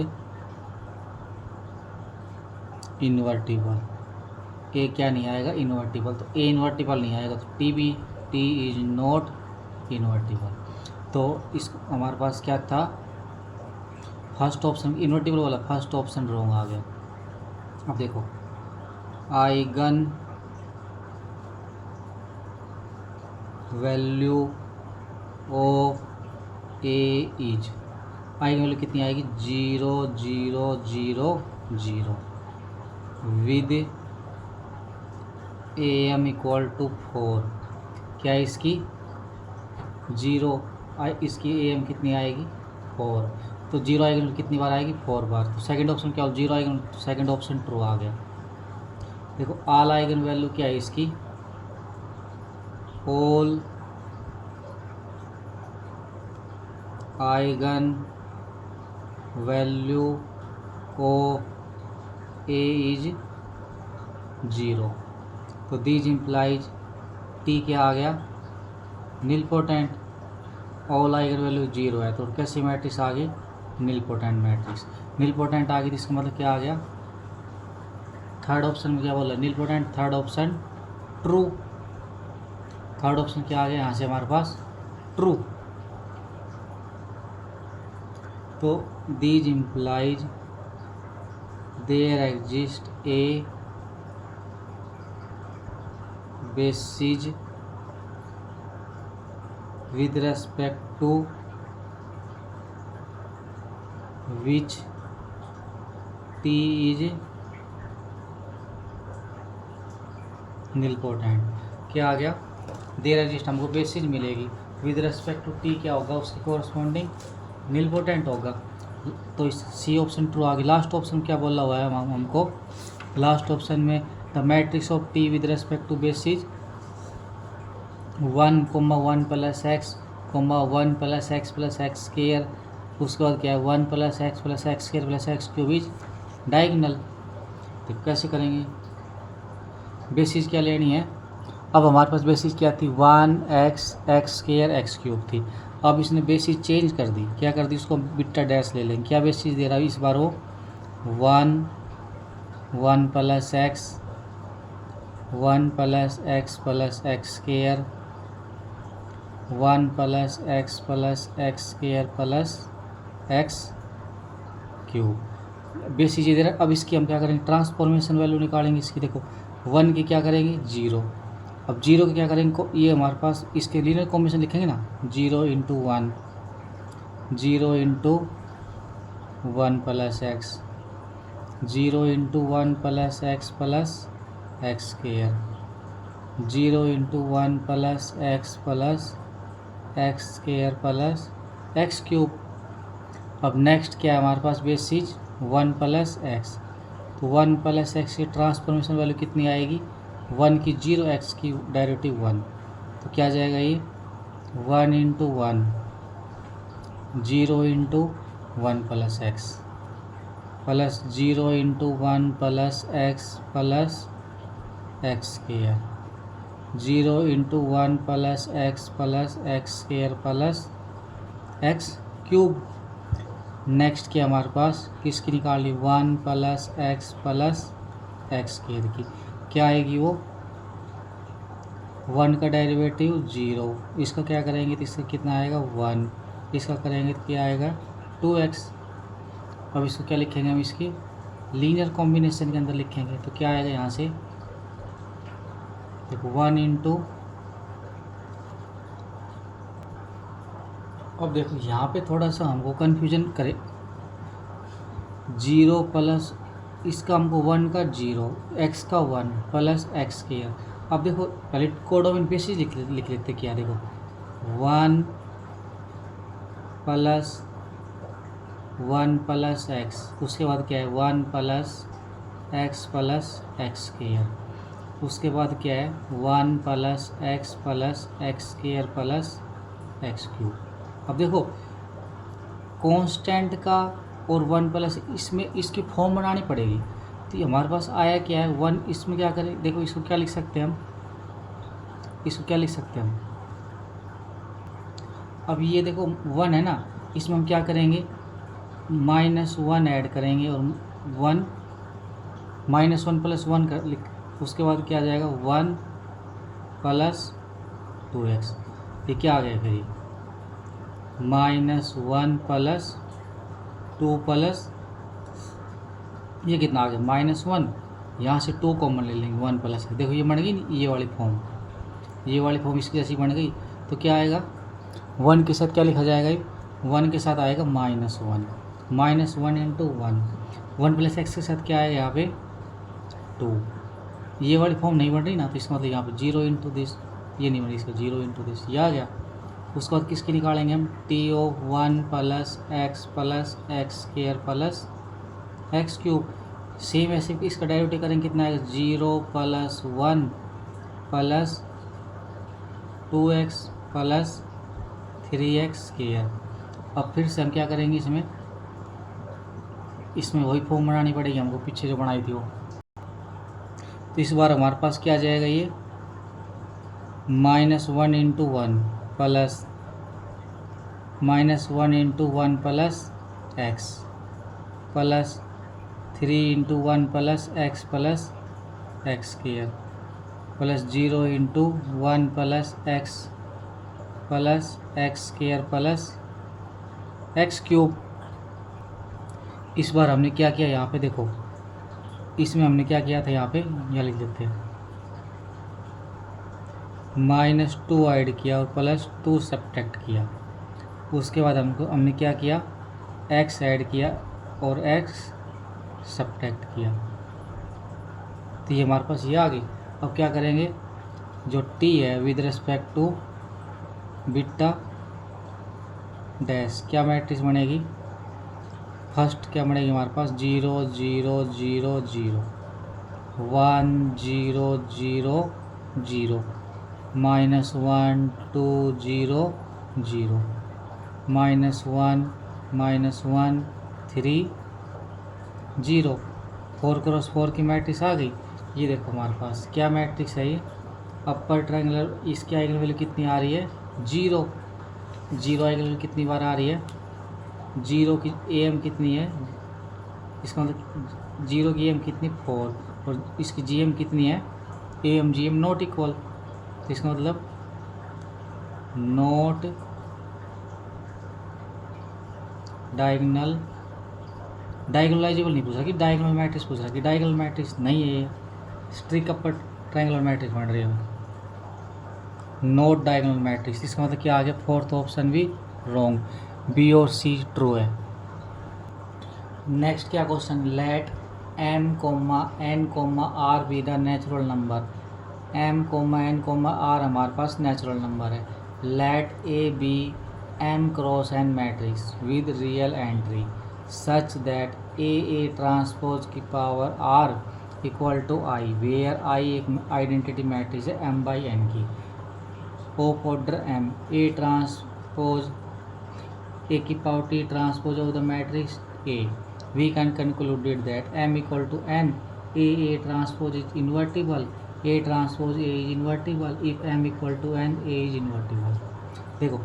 इन्वर्टिबल। ए क्या नहीं आएगा इन्वर्टिबल, तो ए इन्वर्टिबल नहीं आएगा, तो टी इज नॉट इन्वर्टिबल। तो इस हमारे पास क्या था, फर्स्ट ऑप्शन इन्वर्टिबल वाला फर्स्ट ऑप्शन रॉन्ग आ गया। अब देखो eigen value of A is, eigenvalue कितनी आएगी 0 0 0 0 with A M equal to 4। क्या है इसकी 0, इसकी ए एम कितनी आएगी 4। तो 0 आइगन कितनी बार आएगी 4 बार। तो सेकंड ऑप्शन क्या हो 0 आइगन, सेकंड ऑप्शन ट्रू आ गया। देखो ऑल आइगन वैल्यू क्या है इसकी, all eigen value of A is 0। तो दीज इम्प्लाइज टी क्या आ गया नीलपोटेंट, ऑल आइगन वैल्यू 0 है, तो कैसी मैट्रिक्स आ गई नीलपोटेंट मैट्रिक्स। नीलपोटेंट आ गई तो इसका मतलब क्या आ गया, थर्ड ऑप्शन में क्या बोला nilpotent, third option true. Third option क्या आ गया यहाँ से हमारे पास ट्रू। तो these implies there exist a basis with respect to which T is nilpotent। क्या आ गया देयर एग्जिस्ट, हमको बेसिस मिलेगी, विद रेस्पेक्ट टू टी क्या होगा उसके कोरस्पॉन्डिंग नीलपोटेंट होगा। तो इस सी ऑप्शन ट्रू आ गई। लास्ट ऑप्शन क्या बोला हुआ है हमको, लास्ट ऑप्शन में the matrix of T with respect to basis 1, 1 plus x, 1 plus x plus x square, उसके बाद क्या है 1 plus x square plus x cube is diagonal. तो कैसे करेंगे, बेसिस क्या लेनी है, अब हमारे पास बेसिस क्या थी 1x स्केयर एक्स क्यूब थी। अब इसने बेसिस चेंज कर दी, क्या कर दी, उसको बिट्टा डैश ले लेंगे। क्या बेसिस दे रहा है इस बार वो 1 plus x, 1 plus x square, 1 plus x square plus x cube basis दे रहा है। अब इसकी हम क्या करेंगे ट्रांसफॉर्मेशन वैल्यू निकालेंगे इसकी। देखो 1 की क्या करेंगे 0, अब 0 की क्या करेंगे ये हमारे पास इसके लीनियर कॉम्बिनेशन लिखेंगे ना 0 into 1, 0 into 1 plus x, 0 into 1 plus x square, 0 into 1 plus x square plus x cube. अब नेक्स्ट क्या है हमारे पास बेसिस 1 प्लस एक्स, तो 1 प्लस एक्स की ट्रांसफॉर्मेशन वैल्यू कितनी आएगी 1 की 0, एक्स की डेरिवेटिव 1, तो क्या आ जाएगा ये 1 into 1, 0 into 1 plus x plus 0 into 1 plus x square 0 into 1 plus x square plus x cube. Next क्या हमारे पास किसकी निकाली 1 प्लस एक्स स्क्वायर की क्या आएगी वो 1 का डेरिवेटिव 0, इसका क्या करेंगे तो इसका कितना आएगा 1, इसका करेंगे तो क्या आएगा 2x। अब इसको क्या लिखेंगे हम इसकी लीनियर कॉम्बिनेशन के अंदर लिखेंगे तो क्या आएगा यहाँ से देखो 1 इंटू, अब देखो यहाँ पे थोड़ा सा हमको कन्फ्यूजन करे 0 प्लस इसका हमको 1 का 0 x का 1 प्लस एक्स स्क्वायर। अब देखो पहले कोड ऑफ इनवर्स लिख लेते क्या देखो 1 प्लस एक्स, उसके बाद क्या है 1 प्लस एक्स स्क्वायर, उसके बाद क्या है 1 plus x square plus x cube. अब देखो कांस्टेंट का और 1 प्लस इसमें इसकी फॉर्म बनानी पड़ेगी तो हमारे पास आया क्या है 1, इसमें क्या करें देखो इसको क्या लिख सकते हैं हम, इसको क्या लिख सकते हैं हम, अब ये देखो 1 है ना, इसमें हम क्या करेंगे -1 ऐड करेंगे और 1 -1 प्लस 1 कर उसके बाद क्या आ जाएगा 1 प्लस 2x, ये क्या आ गया फिर ये -1 प्लस 2 प्लस ये कितना आ गया -1, यहाँ से 2 कॉमन ले लेंगे 1 प्लस, देखो ये बन गई ये वाली फॉर्म, ये वाली फॉर्म इसकी जैसी बन गई तो क्या आएगा 1 के साथ क्या लिखा जाएगा 1 के साथ आएगा -1 इंटू 1 प्लस एक्स के साथ क्या आएगा यहाँ पे 2, ये वाली फॉर्म नहीं बन रही ना तो इसका मतलब यहाँ पे 0 इंटू दिस, ये नहीं बन रही इसका 0 इंटू दिस, ये आ गया। उसके बाद किसकी निकालेंगे हम T of 1 plus x square plus x cube. Same ऐसे इसका डेरिवेटिव करेंगे कितना आएगा 0 plus 1 plus 2x plus 3x square. अब फिर से हम क्या करेंगे इसमें वही फॉर्म बनानी पड़ेगी हमको पीछे जो बनाई थी वो, तो इस बार हमारे पास क्या आ जाएगा ये -1 into 1 plus -1 into 1 plus x plus 3 into 1 plus x square plus 0 into 1 plus x square plus x cube. इस बार हमने क्या किया यहाँ पे देखो, इसमें हमने क्या किया था यहाँ पे यहाँ लिख देते हैं -2 ऐड किया और +2 सब्ट्रैक्ट किया, उसके बाद हमने क्या किया x ऐड किया और x सब्ट्रैक्ट किया, तो ये हमारे पास ये आ गई। अब क्या करेंगे जो t है with respect to beta dash क्या मैट्रिक्स बनेगी, फर्स्ट क्या बनेगी हमारे पास 0 0 0 0 1 0 0 0 -1 2 0 0 -1 3 0 4 क्रॉस 4 की मैट्रिक्स आ गई। ये देखो हमारे पास क्या मैट्रिक्स है ये, अपर ट्रायंगुलर, इसकी आइगन वैल्यू कितनी आ रही है 0 आइगन वैल्यू कितनी बार आ रही है 0 की AM कितनी है, इसका मतलब 0 की AM कितनी 4 और इसकी GM कितनी है AM GM नॉट इक्वल, तो इसका मतलब नॉट डायगोनलाइजेबल नहीं पूछ रहा कि डायगोनल मैट्रिक्स पूछ रहा कि डायगोनल मैट्रिक्स नहीं है ये, स्ट्रिक अपर ट्रायंगुलर मैट्रिक्स बन रही है नॉट डायगोनल मैट्रिक्स। इसका मतलब क्या आ गया फोर्थ ऑप्शन भी रॉन्ग, बी और सी ट्रू है। नेक्स्ट क्या question, let m, n, r be the natural number, m, n, r हमारे पास नेचुरल नंबर है, let a be m cross n matrix with real entry such that a transpose की power r equal to i, where i एक identity matrix है m by n की, of order m, a transpose A की power T transpose of the matrix A, we can conclude that M equal to N, A transpose is invertible, A transpose A is invertible if M equal to N, A is invertible। देखो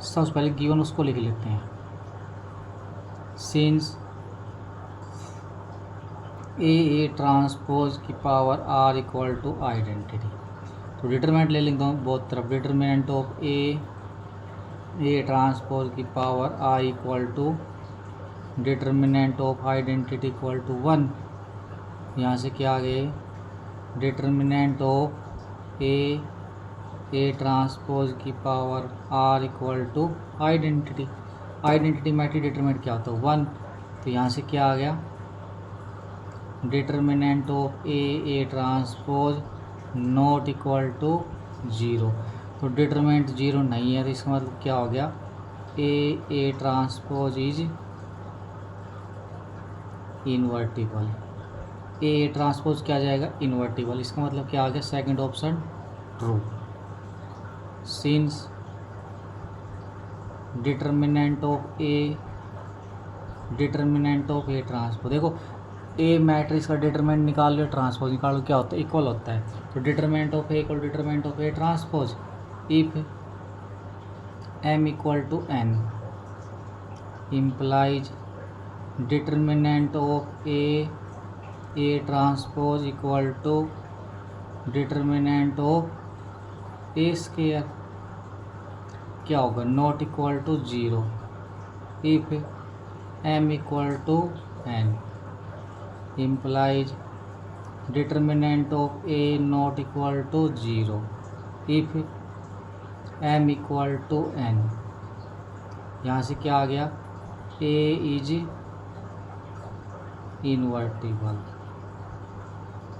सबसे पहले given उसको लिख लेते हैं। Since A transpose की power R equal to identity, तो determinant ले लेंगे बहुत तरफ। डिटरमिनेंट ऑफ ए ट्रांसपोज की power I equal to determinant of identity equal to 1। यहाँ से क्या आ गए, डिटरमिनेंट ऑफ ए ट्रांसपोज की power R equal to identity. Identity matrix determinant क्या होता है 1, तो यहाँ से क्या आ गया, determinant of A transpose not equal to 0। तो डिटरमिनेंट 0 नहीं है, तो इसका मतलब क्या हो गया, A transpose is invertible. A transpose क्या जाएगा, इन्वर्टिबल। इसका मतलब क्या आ गया, second option true. Since determinant of A transpose, देखो ए मैट्रिक्स का डिटरमिनेंट निकाल लो, ट्रांसपोज निकाल लो, क्या होता है, इक्वल होता है। तो determinant of A equal determinant of A transpose if M equal to N implies determinant of A transpose equal to determinant of A square, क्या होगा, not equal to 0 if M equal to N implies determinant of A not equal to 0 if M equal to N। यहाँ से क्या आ गया, A is invertible,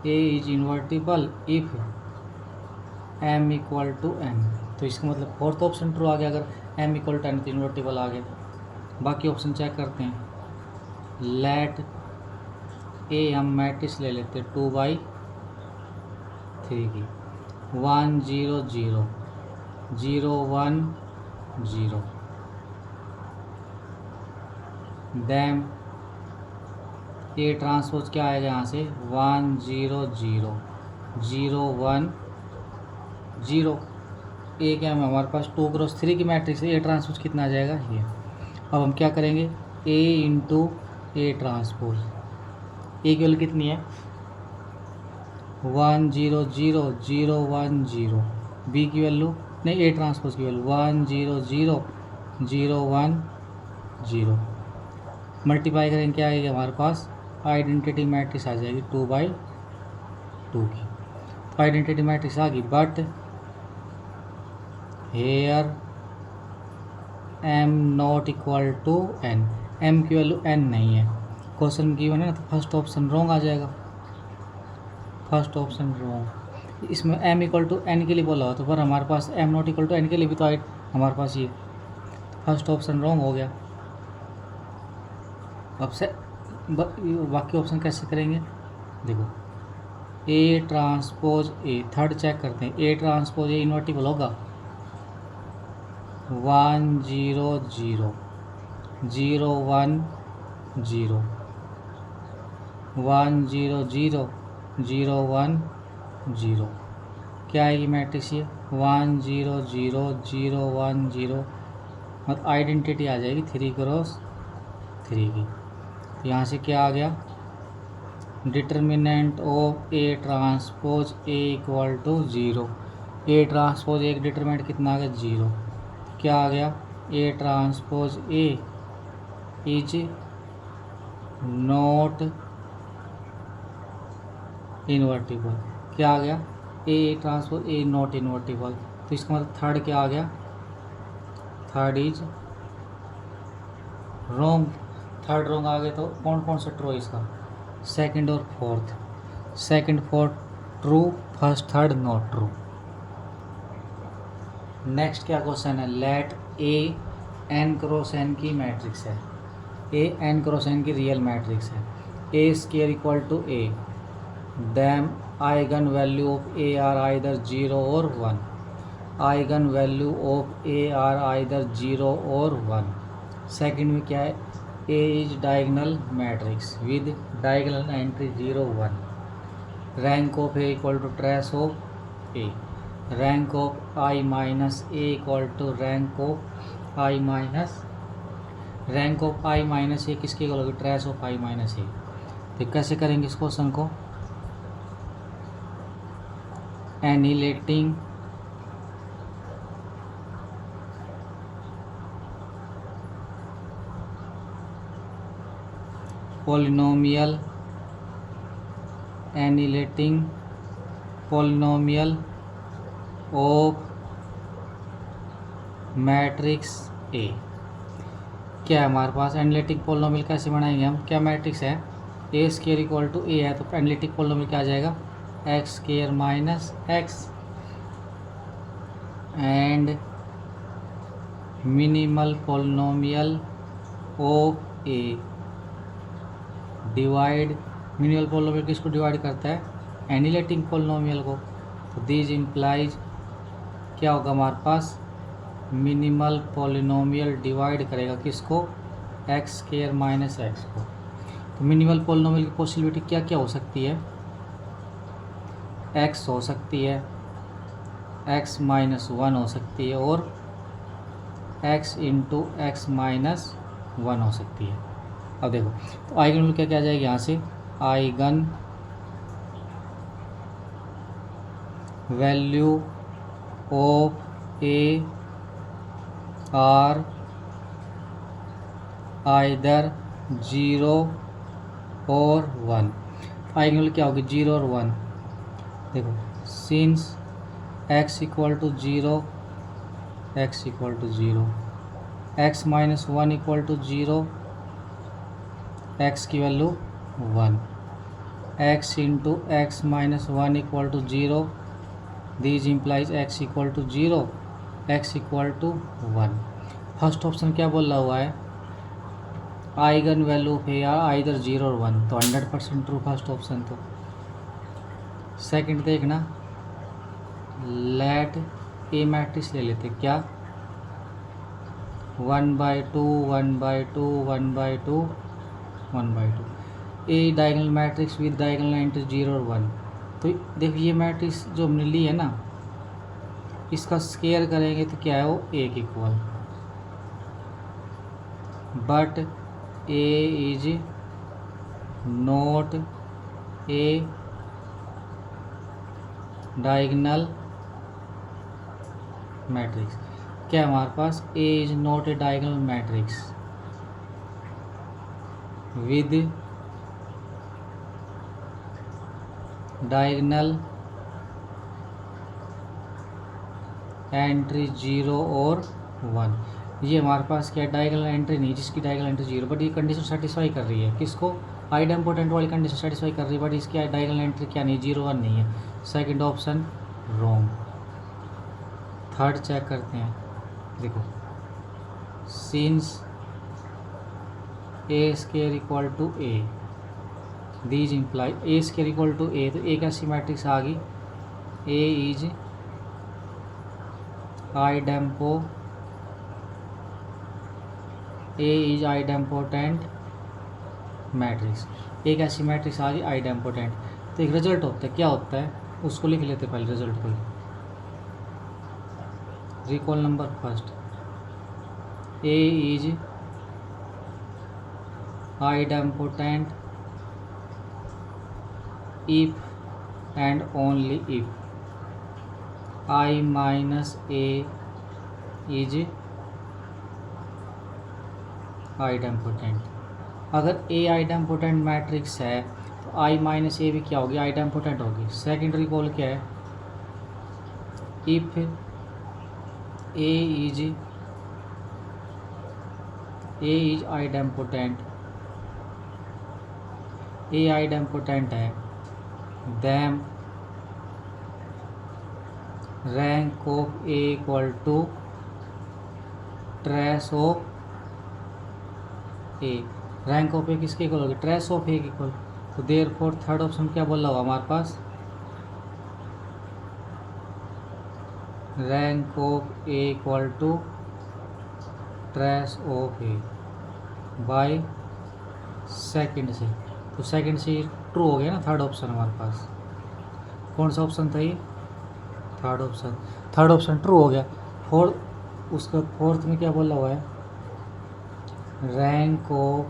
A is invertible if M equal to N। तो इसका मतलब fourth option true आ गया, अगर M equal to N तो इन्वर्टिबल आ गया। बाकी ऑप्शन चेक करते हैं। लेट ए हम मैट्रिक्स ले लेते 2/3 की 1 0 0 0 1 0, दैम ए ट्रांसपोज क्या आएगा यहाँ से 1 0 0 0 1 0। ए क्या है, हमारे पास 2x3 की मैट्रिक्स है, ए ट्रांसपोज कितना आ जाएगा ये। अब हम क्या करेंगे, ए इंटू ए ट्रांसपोज, ए की वैल्यू कितनी है 1 0 0 0 1 0, बी की वैल्यू नहीं, ए ट्रांसपोज की वैल्यू 1 0 0 0 1 0। मल्टीप्लाई करेंगे क्या आएगी हमारे पास, आइडेंटिटी मैट्रिक्स आ जाएगी 2/2 की। तो आइडेंटिटी मैट्रिक्स आ गई, but here M not equal to N, M की वैल्यू N नहीं है, क्वेश्चन गिवन है ना, तो फर्स्ट ऑप्शन रॉन्ग आ जाएगा, फर्स्ट ऑप्शन रॉन्ग। इसमें M इक्वल टू N के लिए बोला हो, तो पर हमारे पास M not equal to N के लिए भी तो हमारे पास ये फर्स्ट ऑप्शन रॉन्ग हो गया। अब से बाकी ऑप्शन कैसे करेंगे, देखो A transpose A, third check करते हैं, ए ट्रांसपोज ए इन्वर्टिबल होगा 1 0 0 0 1 0 1 0 0 0 1 0, क्या आएगी मैट्रिक्स ये 1 0 0 0 1 0, मतलब आइडेंटिटी आ जाएगी 3x3 की। तो यहाँ से क्या आ गया, determinant of A transpose A equal to 0। A transpose एक डिटरमिनेंट कितना आ गया 0, क्या आ गया, A transpose A is not invertible, क्या आ गया, A transpose A not invertible. तो इसका मतलब थर्ड क्या आ गया, third is wrong. Third wrong आ गया, तो कौन कौन सा ट्रू है इसका, सेकंड और fourth. Second fourth true, first third not true. Next क्या क्वेश्चन है, let A n cross n की मैट्रिक्स है, ए n क्रॉस n की रियल मैट्रिक्स है, A square equal to A, then eigen value of A are either 0 और 1, eigen value of A are either 0 और 1। Second में क्या है, A is diagonal matrix with diagonal entry 0 1, rank of A equal to trace of A, rank of I minus A equal to rank of I minus, rank of I minus A किसके equal होगी, trace of I minus A. तो कैसे करेंगे इस question को, annihilating polynomial, annihilating polynomial of matrix A. क्या है हमारे पास, एनालिटिक पोलिनोमियल कैसे बनाएंगे हम, क्या मैट्रिक्स है, ए स्क्वायर इक्वल टू ए है, तो एनालिटिक पोलिनोमियल क्या आ जाएगा, x square minus x and minimal polynomial of A divide, minimal polynomial किसको डिवाइड करता है, एनिलेटिंग पोलिनोमियल को। तो दिस इम्प्लाइज क्या होगा हमारे पास, मिनिमल पोलिनोमियल डिवाइड करेगा किसको, एक्स स्क्वायर माइनस एक्स को। तो मिनिमल पोलिनोमियल की पॉसिबिलिटी क्या क्या हो सकती है, एक्स हो सकती है, एक्स माइनस वन हो सकती है, और x into X minus one हो सकती है। अब देखो, तो आइगन वैल्यू क्या क्या आ जाएगी यहाँ से, eigen value of A are either 0 और 1, आइगन वैल्यू क्या होगी, 0 और 1। देखो, since x equal to 0, x equal to 0, x minus 1 equal to 0, x की value 1, x into X minus 1 equal to 0, this implies x equal to 0, x equal to 1। First option क्या बोला हुआ है, eigen value of A are either 0 और 1, तो 100% true first option. तो second देखना, let a matrix ले लेते, क्या 1/2 1/2 1/2 1/2, ए diagonal matrix with diagonal entry 0 और 1। तो देखिए ये मैट्रिक्स जो हमने ली है ना, इसका स्क्वायर करेंगे तो क्या है वो ए के equal, but A is not a diagonal matrix. क्या है हमारे पास, A is not a diagonal matrix with diagonal entry 0 और 1। ये हमारे पास क्या है, डायगोनल एंट्री नहीं, जिसकी डायगोनल एंट्री 0, बट ये कंडीशन सेटिस्फाई कर रही है किसको, आइडेम्पोटेंट वाली कंडीशन सेटिस्फाई कर रही है, बट इसकी डायगोनल एंट्री क्या नहीं, 0 1 नहीं है। Second option wrong. Third check करते हैं, देखो, since A square equal to A, these imply A square equal to A, तो ए कैसी मैट्रिक्स आ गई, ए इज आइडेम्पोटेंट मैट्रिक्स, एक ऐसी मैट्रिक्स आ गई आइडेम्पोटेंट। तो एक रिजल्ट होता है, क्या होता है उसको लिख लेते पहले रिजल्ट को, recall number first, A is idempotent if and only if I minus A is idempotent. अगर ए आइडेम्पोटेंट मैट्रिक्स है तो I माइनस ए भी क्या होगी, आइडेम्पोटेंट होगी। सेकेंडरी कॉल क्या है, if A is idempotent, A idempotent है, then rank of A equal to trace of A, rank of A किसके इक्वल होगी, ट्रेस ऑफ ए के इक्वल। तो देयरफॉर थर्ड ऑप्शन क्या बोला हुआ हमारे पास, rank of A equal to trace of A. By second से, तो सेकंड से ट्रू हो गया ना, थर्ड ऑप्शन हमारे पास। कौन सा ऑप्शन था ये? Third option. Third option true हो गया। फोर्थ, उसका फोर्थ में क्या बोला हुआ है? Rank of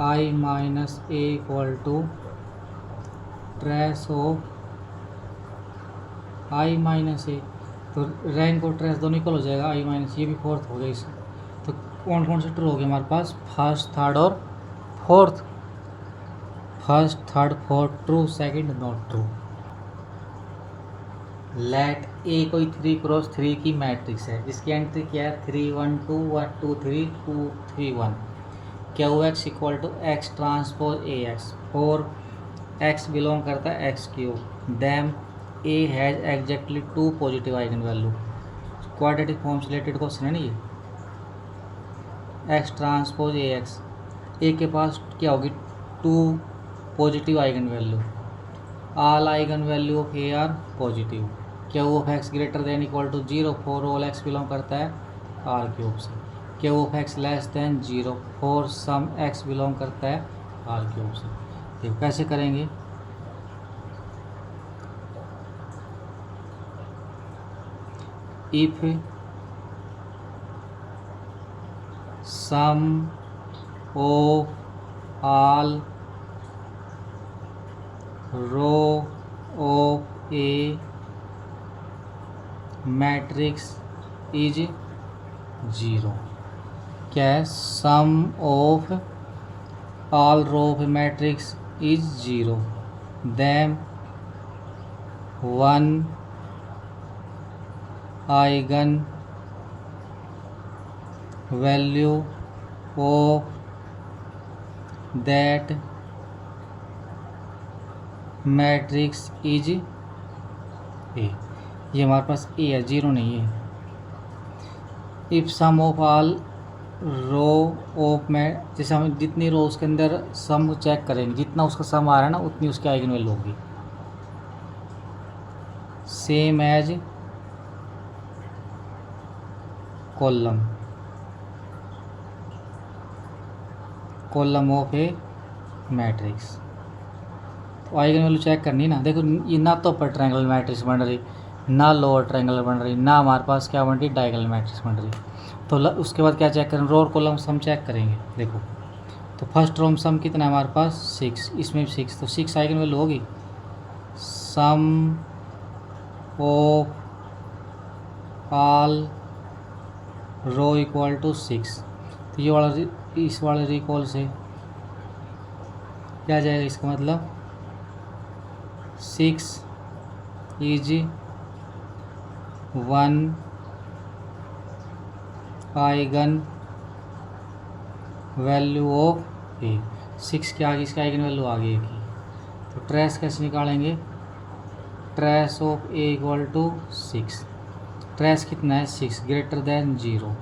I minus A equal to trace of I minus A, तो रैंक और ट्रेस दोनों इक्वल हो जाएगा, I माइनस, ये भी फोर्थ हो गया इस। तो कौन कौन से ट्रू हो गया हमारे पास? फर्स्ट, थर्ड और fourth. First, third, fourth true, second not true. Let A कोई 3x3 की मैट्रिक्स है जिसकी एंट्री क्या है? 3 1 2 1 2 3 2 3 1। Q X equal to x transpose A X, for X belong करता है X cube, then A has exactly 2 positive eigen value. Quadratic form से related question है ना ये। X transpose A X, A के पास क्या होगी? 2 positive eigen value. All eigen value of A are positive. Q of X greater than equal to 0 for all x belong करता है आर क्यूब से। Q of x less than 0 for some x belong करता है R cube से। देखो कैसे करेंगे। If sum of all row of a matrix is 0। क्या है? Sum of all row of a matrix is 0, then 1 eigen value of that matrix is a. ये हमारे पास ए है, 0 नहीं है। If sum of all row of में, जैसे हम जितनी रो उसके अंदर सम चेक करेंगे, जितना उसका सम आ रहा है ना उतनी उसकी आइगन वैल्यू होगी। Same as column of a matrix. तो आइगन वैल्यू चेक करनी ना। देखो ये ना तो अपर ट्रायंगल मैट्रिक्स बन रही, ना लोअर ट्रायंगल बन रही, ना हमारे पास क्या बन रही? डायगोनल मैट्रिक्स बन रही। तो उसके बाद क्या चेक करें? रो और कॉलम सम चेक करेंगे। देखो तो फर्स्ट रो में सम कितना है हमारे पास? 6, इसमें भी 6, तो 6 आइगन वैल्यू होगी। Sum of all row equal to 6, तो ये वाला इस वाले रिकॉल से क्या जाएगा? इसका मतलब 6 इज 1 आइगन वैल्यू ऑफ ए। 6 के आगे इसका आइगन वैल्यू आ गई की। तो ट्रेस कैसे निकालेंगे? Trace of A equal to 6। Trace कितना है? 6 ग्रेटर देन 0।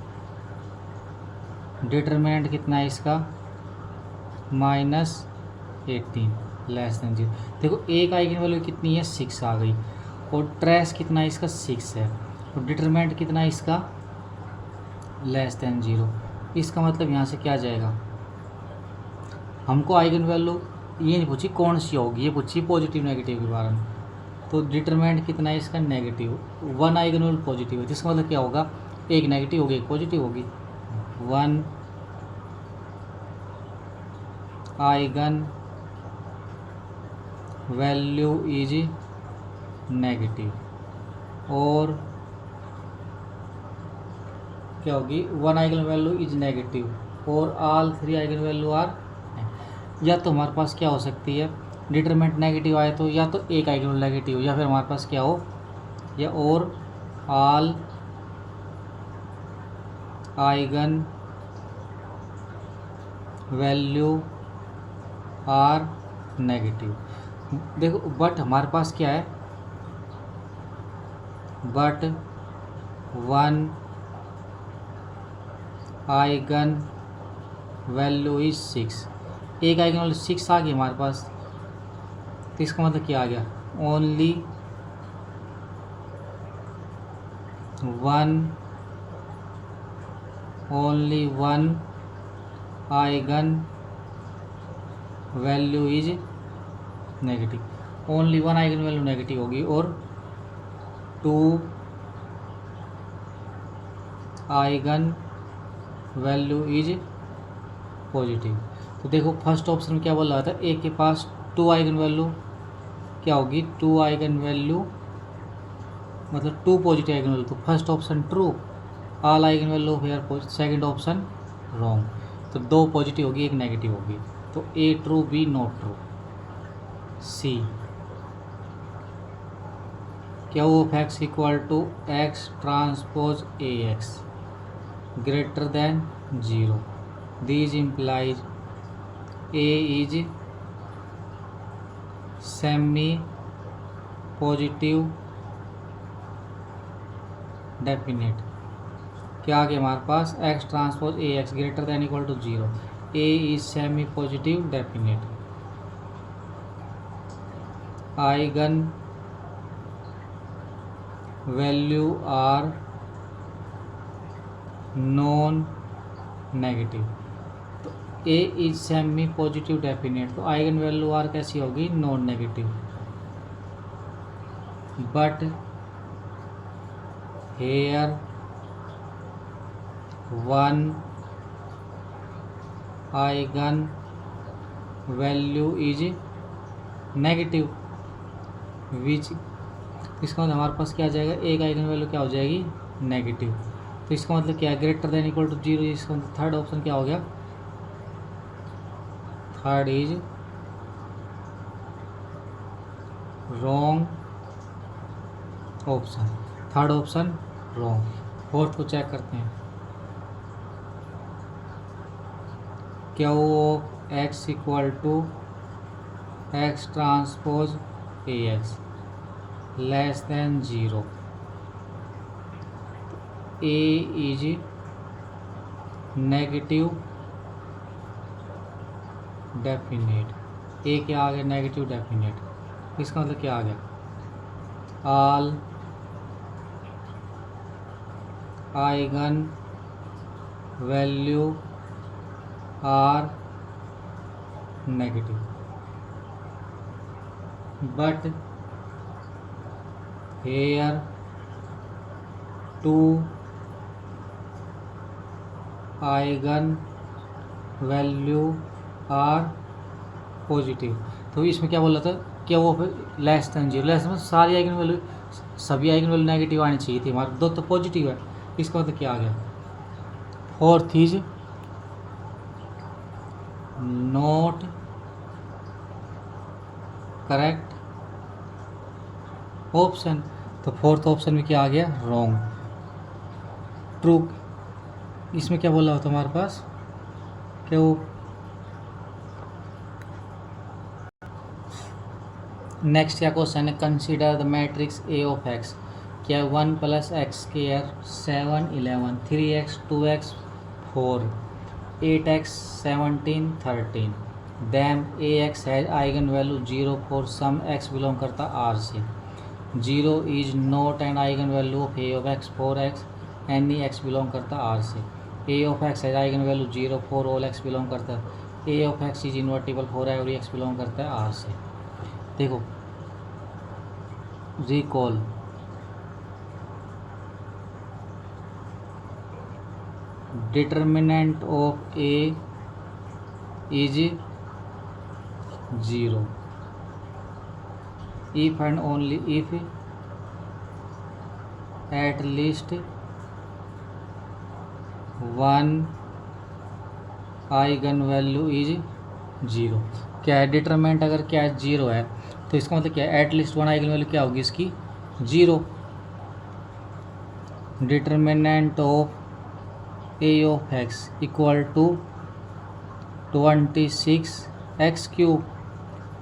डिटरमिनेंट कितना है इसका? -18 लेस देन 0। देखो एक आइगन वैल्यू कितनी है? 6 आ गई, और ट्रेस कितना है इसका? 6 है, और डिटरमिनेंट कितना है इसका? Less than 0। इसका मतलब यहाँ से क्या जाएगा? हमको आइगन वैल्यू ये नहीं पूछी कौन सी होगी, ये पूछी पॉजिटिव नेगेटिव के बारे में। तो डिटरमिनेंट कितना है इसका? नेगेटिव। 1 आइगन वैल्यू पॉजिटिव है, जिसका मतलब क्या होगा? एक नेगेटिव होगी एक पॉजिटिव होगी। 1 आइगन वैल्यू इज नेगेटिव, और क्या होगी? 1 आइगन वैल्यू इज नेगेटिव और ऑल 3 आइगन वैल्यू आर। या तो हमारे पास क्या हो सकती है? डिटरमिनेंट नेगेटिव आए तो या तो एक आइगन वैल्यू नेगेटिव, या फिर हमारे पास क्या हो? या और all eigen value are negative. देखो बट हमारे पास क्या है? But 1 eigen value is 6। एक आइगन वैल्यू 6 आ गई हमारे पास, तो इसका मतलब क्या आ गया? Only 1 eigen value is negative, only one eigen value negative होगी और 2 आइगन वैल्यू इज पॉजिटिव। तो देखो फर्स्ट ऑप्शन में क्या बोल रहा था, ए के पास 2 आइगन वैल्यू क्या होगी, 2 आइगन वैल्यू मतलब 2 पॉजिटिव आइगन वैल्यू, तो first option true, all eigen value here second option wrong. तो 2 पॉजिटिव होगी, 1 नेगेटिव होगी, तो A true, B not true, C Q of x equal to x transpose A x greater than 0, this implies A is semi positive definite. क्या आ गया हमारे पास, x transpose A x greater than equal to 0, A is semi positive definite. Eigen value are non negative, तो A is semi positive definite, तो eigen value are कैसी होगी, non negative. But here 1 eigen value is negative, which इसका मतलब हमारे पास क्या आ जाएगा, एक आइगन वैल्यू क्या हो जाएगी, नेगेटिव। तो इसका मतलब क्या है, ग्रेटर देन इक्वल टू 0, इसका मतलब थर्ड ऑप्शन क्या हो गया, third is wrong option, third option wrong. Fourth को चेक करते हैं, Q of x equal to x transpose A x less than 0, A is negative definite, A क्या आ गया, नेगेटिव डेफिनेट। इसका मतलब क्या आ गया, all eigen value are negative, but here 2 eigen value are positive. तो इसमें क्या बोला था, क्या वो लेस देन 0, लेस में सारी आइगन वैल्यू, सभी आइगन वैल्यू नेगेटिव आनी चाहिए थी, हमारे 2 तो पॉजिटिव है, इसका मतलब क्या आ गया, fourth is not correct option. तो फोर्थ ऑप्शन में क्या आ गया, रॉन्ग। ट्रू, इसमें क्या बोला होता हमारे पास, क्या वो नेक्स्ट क्या क्वेश्चन है, consider the matrix A of x, क्या 1 + x square 7 11 3x 2x 4 8x 17 13, then A x has eigen value 0 for some x belong करता R से, 0 is not an eigen value of A of x for x any x belong करता R से, A of x has eigen value 0 for all x belong करता, A of x is invertible for every x belong करता है R से। देखो recall, determinant of A is 0 if and only if at least one eigen value is 0। क्या है, determinant अगर क्या है 0 है, तो इसका मतलब क्या है, एटलीस्ट 1 आइगन वैल्यू क्या होगी इसकी 0। Determinant of A of x equal to 26x³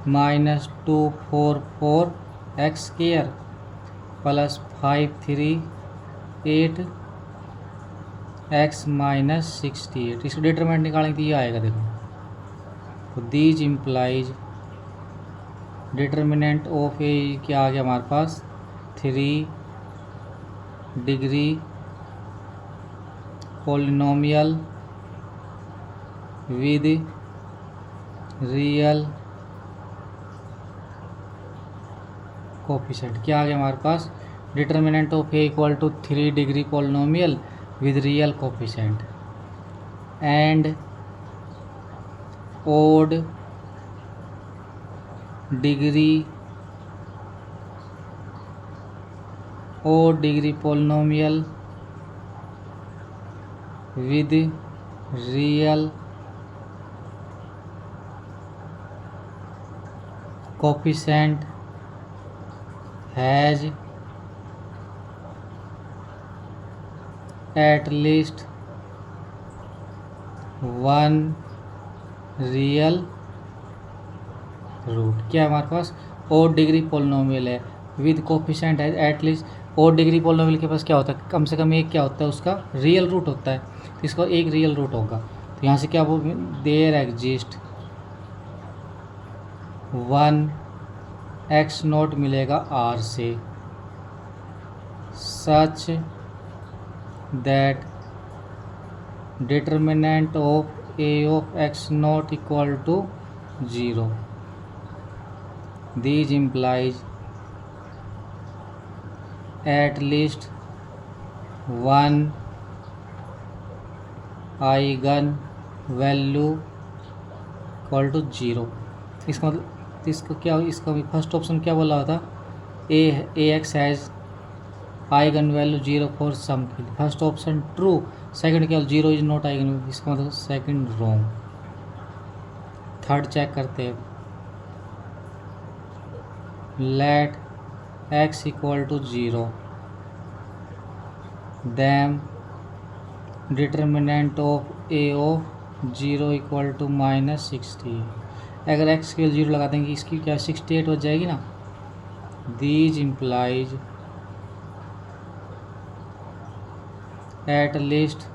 -244x² + 538x -68, इसको डिटरमिनेंट निकालेंगे तो ये आएगा। देखो, तो these implies determinant of A क्या आ गया हमारे पास, 3 degree polynomial with real coefficient. क्या आ गया हमारे पास? Determinant of A equal to 3 degree polynomial with real coefficient and odd degree polynomial with real coefficient has at least one real root. क्या है हमारे पास? ओड डिग्री पॉलिनोमियल है विद कोफिशिएंट है at least. Odd degree polynomial के पास क्या होता है? कम से कम एक क्या होता है? उसका रियल रूट होता है, तो इसका एक रियल रूट होगा। तो यहाँ से क्या वो there exist one X not मिलेगा आर से such that determinant of A of x not equal to 0। These implies at least one eigen value equal to 0। इसका मतलब इसको क्या, इसका फर्स्ट ऑप्शन क्या बोला होता? A x has eigen value 0 for some. First option true, second क्या? 0 is not eigen value, इसका मतलब सेकंड रॉन्ग। थर्ड चेक करते हैं। Let X equal to 0 then determinant of A of 0 equal to -60। अगर x के 0 लगा देंगे, इसकी क्या 68 हो जाएगी ना। These implies at least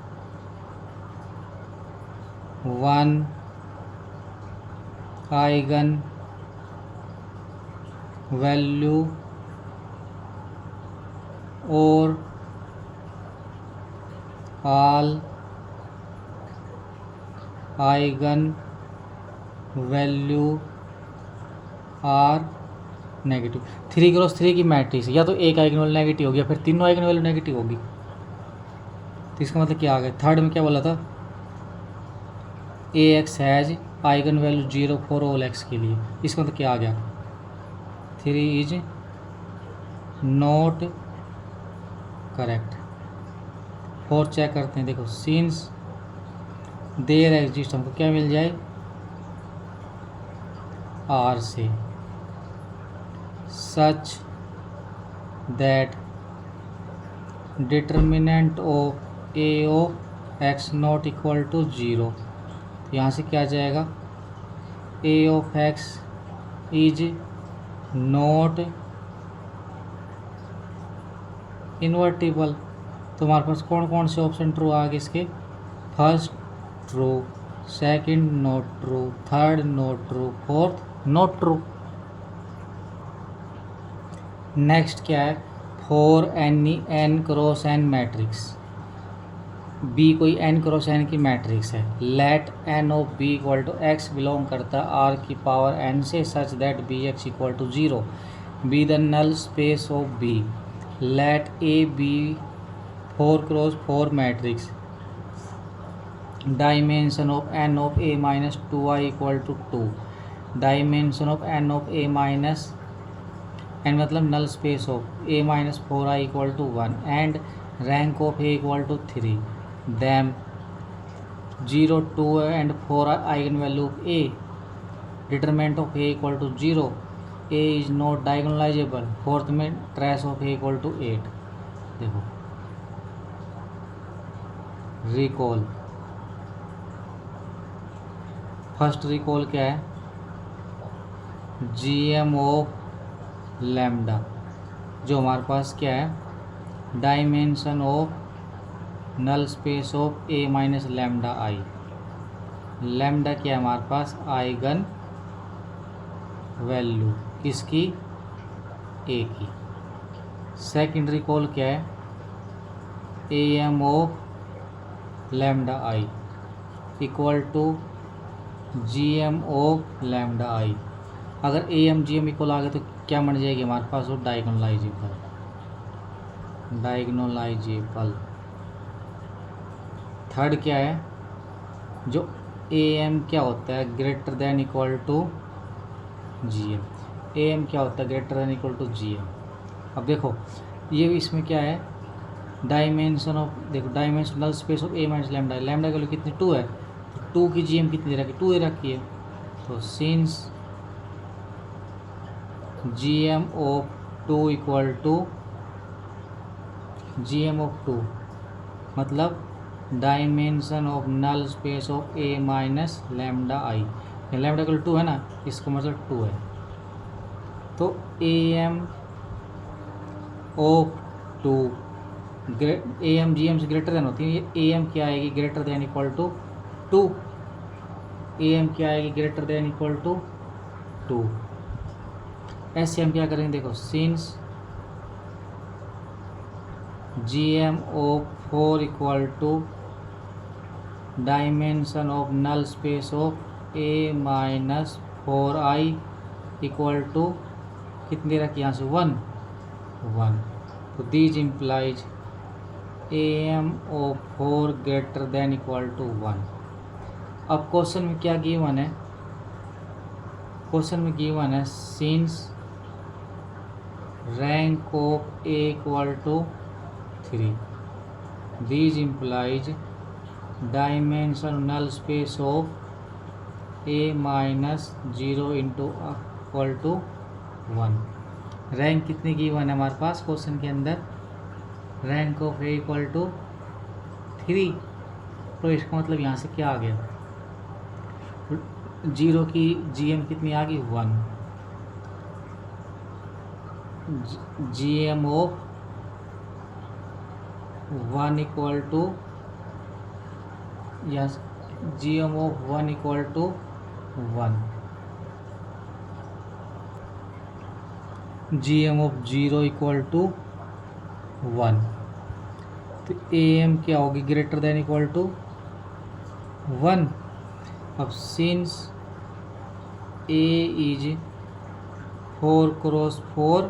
one eigen value और all eigen value are negative. 3x3 की मैट्रिक्स या तो एक आइगन वैल्यू नेगेटिव होगी या फिर तीनों आइगन वैल्यू नेगेटिव होगी। तो इसका मतलब क्या आ गया? थर्ड में क्या बोला था? A x has eigen value 0 for all x के लिए। इसका मतलब क्या आ गया? 3 is not correct. Fourth check करते हैं। देखो, सिंस देयर एग्जिस्ट, हमको क्या मिल जाए? आर से such that determinant of A of x not equal to 0। यहाँ से क्या आ जाएगा? A of x is not invertible. तो हमारे पास कौन कौन से ऑप्शन ट्रू आ गए इसके? First true, second not true, third not true, fourth not true. Next क्या है? For any N cross N matrix, B कोई एन क्रॉस एन की मैट्रिक्स है, let N of B equal to X belong करता है R की power N से such that B X equal to 0 be the null space of B. Let A be 4x4 matrix, dimension of N of A minus 2i equal to 2, dimension of N of A minus N मतलब null space of A minus 4i equal to 1 and rank of A equal to 3। Then 0, 2 and 4 eigen value of A, determinant of A equal to 0, A is not diagonalisable. Fourth में trace of A equal to 8। देखो, recall, first recall क्या है? GM of lambda, जो हमारे पास क्या है? Dimension of null space of A minus lambda I. Lambda क्या है हमारे पास? आइगन वैल्यू किसकी? ए की। सेकेंड रिकॉल क्या है? A M of lambda I equal to G M of lambda I. अगर A M G M equal आ गया तो क्या बन जाएगी हमारे पास, वो डायगोनलाइजेबल। थर्ड क्या है, जो ए एम क्या होता है, greater than equal to G M. A M क्या होता है, greater than equal to G M. अब देखो ये इसमें क्या है, डायमेंशन ऑफ, देखो dimensional space of A minus lambda, lambda की वैल्यू कितनी 2 है, तो 2 की जी एम कितनी दे रखी, 2 दे रखी है। तो since G M of 2 equal to G M of 2 मतलब dimension of null space of A minus lambda I. Lambda equal 2 है ना, इसका मतलब 2 है। तो A M of 2 A M G M से ग्रेटर देन होती है, ये ए एम क्या आएगी, greater than equal to 2। A M क्या आएगी, ग्रेटर देन इक्वल टू 2। ऐसे हम क्या करेंगे, देखो since G M of 4 equal to dimension of null space of A minus 4i equal to कितनी रखी यहाँ से 1। तो these implies A M of 4 greater than equal to 1। अब क्वेश्चन में क्या गिवन है, क्वेश्चन में गिवन है since rank of A equal to 3, these implies dimension null space of A minus 0 into equal to 1। Rank कितनी given है हमारे पास क्वेश्चन के अंदर, rank of A equal to 3। तो इसका मतलब यहाँ से क्या आ गया, 0 की जी एम कितनी आ गई 1। G M of 1 equal to, yes G M of 1 equal to 1, G M of 0 equal to 1। तो ए एम क्या होगी, ग्रेटर देन इक्वल टू 1। अब since A is 4 cross 4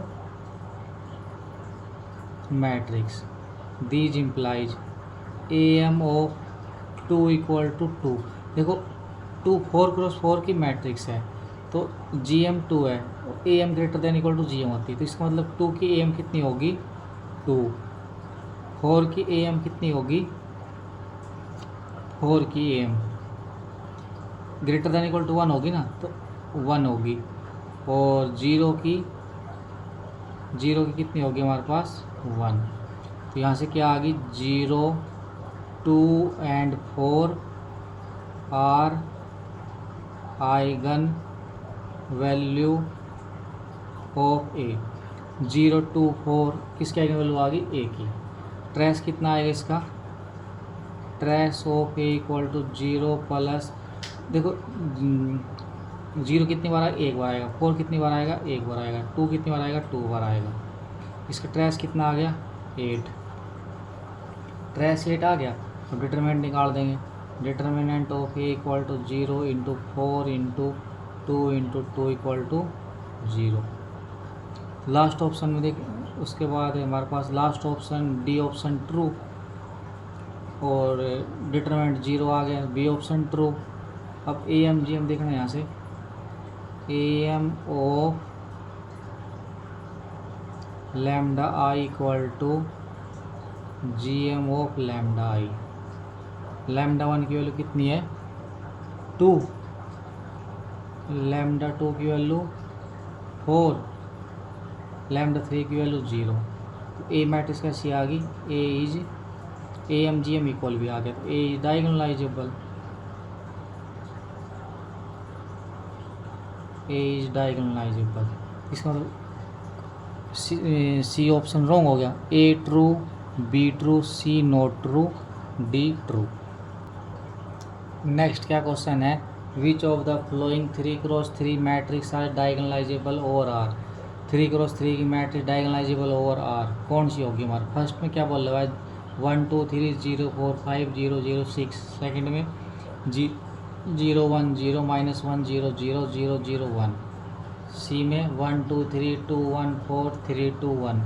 matrix, these implies A M of 2 equal to 2। देखो 2 4 cross 4 की matrix है, तो जी M 2 है, A M greater than equal to G M होती है। तो इसका मतलब 2 की ए एम कितनी होगी 2, 4 की ए एम कितनी होगी 4 की A M greater than equal to 1 होगी ना, तो 1 होगी। और जीरो की कितनी होगी हमारे पास 1। तो यहाँ से क्या आ गई, 0 2 and 4 are eigen value of A. 0 2 4 किसकी आइगन वैल्यू आ गई, ए की। ट्रेस कितना आएगा इसका, trace of A equal to 0 plus, देखो 0 कितनी बार आएगा, एक बार आएगा। 4 कितनी बार आएगा, एक बार आएगा। 2 कितनी बार आएगा, 2 बार आएगा। इसका ट्रेस कितना आ गया 8, ट्रेस 8 आ गया। अब डिटरमिनेंट निकाल देंगे, determinant of A equal to 0 into 4 into 2 into 2 equal to 0। Last option में देख, उसके बाद हमारे पास last option D option true और डिटरमिनेंट 0 आ गया, बी ऑप्शन ट्रू। अब ए एम जी एम देखना है यहाँ से, A M of lambda I equal to G M of lambda I. Lambda 1 की वैल्यू कितनी है 2, लैम्डा 2 की वैल्यू 4, लैम्डा 3 की वैल्यू 0। तो ए मैट्रिक्स कैसी आ गई, A is A M G M equal भी आ गया। तो A is diagonalisable, A is diagonalisable. इसका मतलब सी ऑप्शन रॉन्ग हो गया, A true, B true, C not true, D true. Next क्या क्वेश्चन है, which of the following 3x3 matrix are diagonalisable over R. 3x3 की matrix diagonalisable over are कौन सी होगी हमारे, फर्स्ट में क्या बोल रहा है 1 2 3 0 4 5 0 0 6, सेकेंड में 0 1 0 -1 0 0 0 0 1। सी में 1 2 3 2 1 4 3 2 1।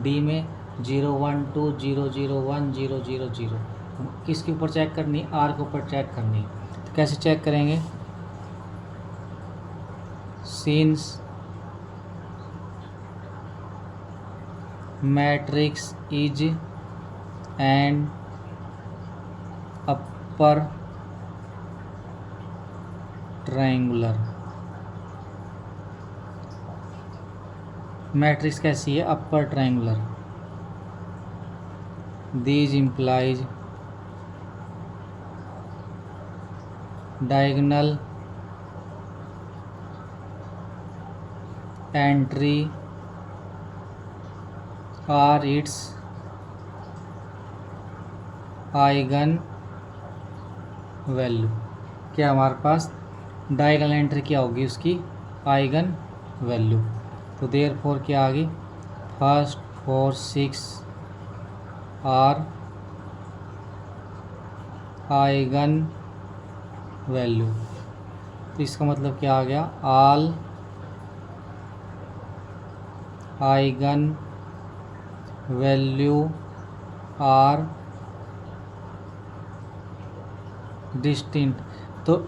डी में 0 1 2 0 0 1 0 0 0। किसके ऊपर चेक करनी, आर के ऊपर चेक करनी। तो कैसे चेक करेंगे, since matrix is and upper triangular. Matrix कैसी है, upper triangular. These implies diagonal entry are its eigen value. क्या हमारे पास डायगोनल एंट्री क्या होगी, उसकी आइगन वैल्यू। तो देयरफॉर क्या आ गई, फर्स्ट 4 6 आर आइगन वैल्यू। तो इसका मतलब क्या आ गया, all eigen value are distinct. तो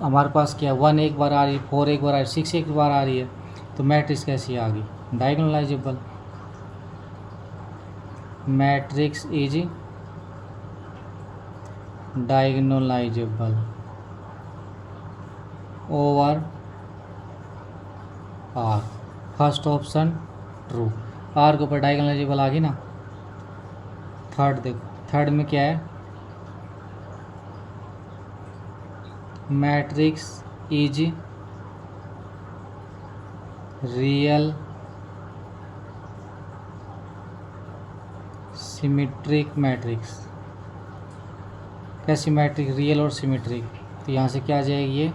हमारे पास क्या, 1 एक बार आ रही है, 4 एक बार आ रही है, 6 एक बार आ रही है। तो मैट्रिक्स कैसी आ गई, diagonalizable. Matrix is diagonalizable over R. First option true, R के ऊपर डायगोनलाइजेबल आ गई ना। थर्ड देखो, थर्ड में क्या है, matrix is real symmetric matrix. कैसी मैट्रिक्स, रियल और सिमेट्रिक। तो यहाँ से क्या आ जाएगी ये,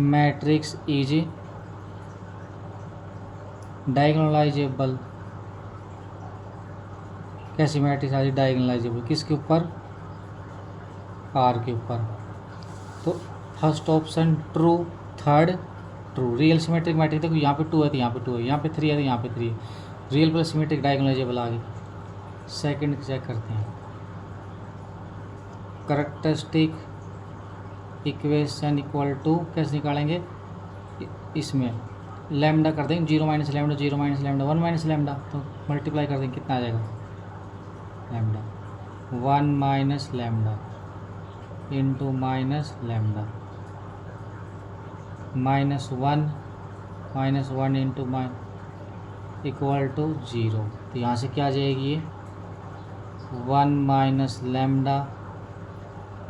मैट्रिक्स इज डायगोनलाइजेबल। कैसी मैट्रिक्स आ रही, डायगोनलाइजेबल। किसके ऊपर, आर के ऊपर। तो first option true, third true. Real symmetric matrix देखो, यहाँ पे 2 है तो यहाँ पे 2 है, यहाँ पे 3 है तो यहाँ पे 3 है। रियल प्लस सिमेट्रिक डायगोनलाइजेबल आ गई। सेकंड चेक करते हैं, कैरेक्टरिस्टिक इक्वेशन इक्वल टू कैसे निकालेंगे, इसमें लैम्डा कर देंगे, 0 minus lambda 0 minus lambda 1 minus lambda. तो मल्टीप्लाई कर देंगे, कितना आ जाएगा, lambda 1 minus lambda into minus lambda -1 into equal to 0। तो यहाँ से क्या आ जाएगी ये, 1 minus lambda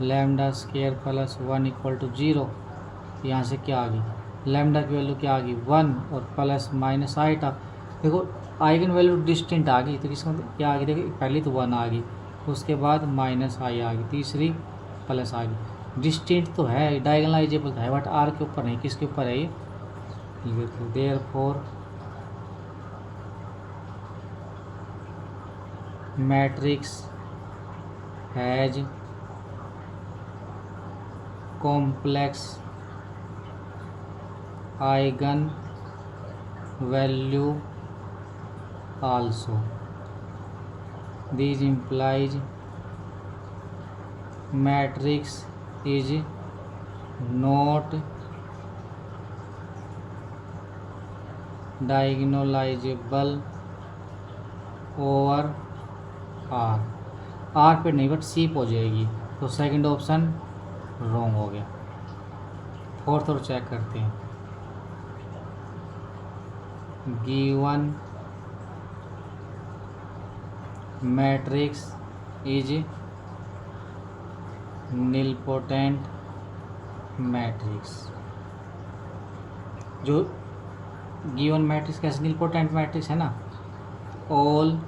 lambda square plus 1 equal to 0। यहाँ से क्या आ गई, लैम्डा की वैल्यू क्या आ गई 1 और प्लस माइनस आई था। देखो आइगन वैल्यू डिस्टिंक्ट आ गई, तो किसका मतलब क्या आ गई, देखो पहली तो 1 आ गई, उसके बाद माइनस आई आ गई, तीसरी प्लस आ गई। डिस्टिंक्ट तो है, डायगोनलाइजेबल है, बट आर के ऊपर नहीं। किसके ऊपर है ये, therefore matrix has complex eigen value also. This implies matrix is not diagonalizable over R। R पे नहीं बट सी पे हो जाएगी। तो सेकंड ऑप्शन रॉन्ग हो गया। फोर्थ और चेक करते हैं, given matrix is nilpotent matrix. जो गिवन मैट्रिक्स कैसे निलपोटेंट मैट्रिक्स है ना, all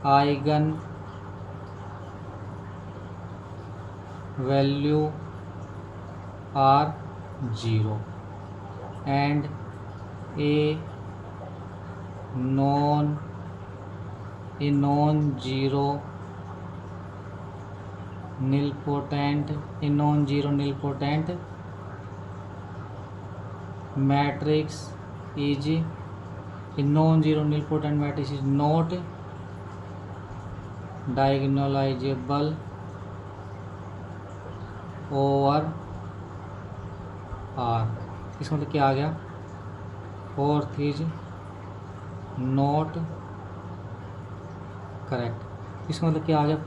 eigen value are 0 and a non a non zero nilpotent a non-zero nilpotent matrix is a non-zero nilpotent matrix is not diagonalizable over R। इसका मतलब क्या आ गया? Fourth is not correct. इसका मतलब क्या आ गया?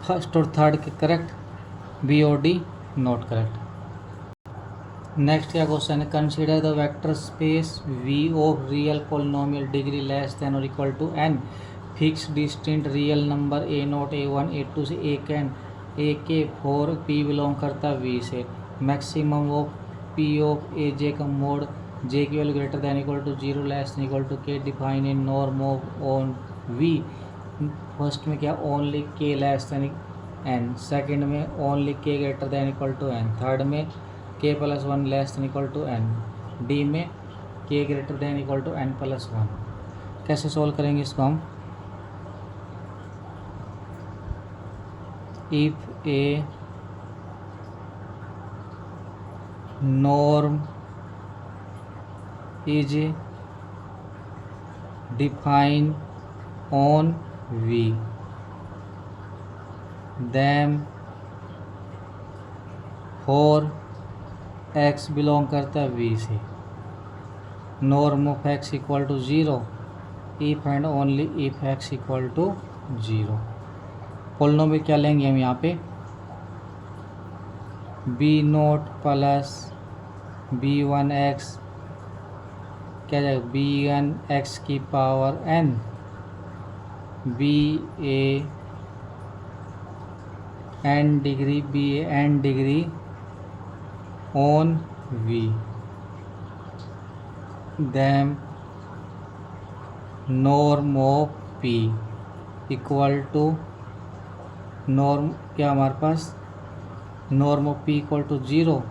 फर्स्ट और थर्ड के करेक्ट, बी और डी नॉट करेक्ट। नेक्स्ट क्या क्वेश्चन है? Consider the vector space V of real polynomial degree less than और equal to N fix distinct real number A not A one A two से A K for P belong करता V से। Maximum of P of A J का mod जे की value greater than equal to zero less than equal to K define in norm of on V. First में क्या? Only K less than N, second में only K greater than equal to N, third में K plus one less than equal to N, D में K greater than equal to N plus one. कैसे solve करेंगे इसको हम? If A norm is define on V, then for x belong करता है V से, norm of x equal to zero if and only if x equal to zero. Polynomial क्या लेंगे हम यहाँ पे? B not plus B one x क्या जाएगा? बी एन एक्स की power N B A N degree on V, then norm of P equal to norm क्या हमारे पास? Norm of P equal to zero.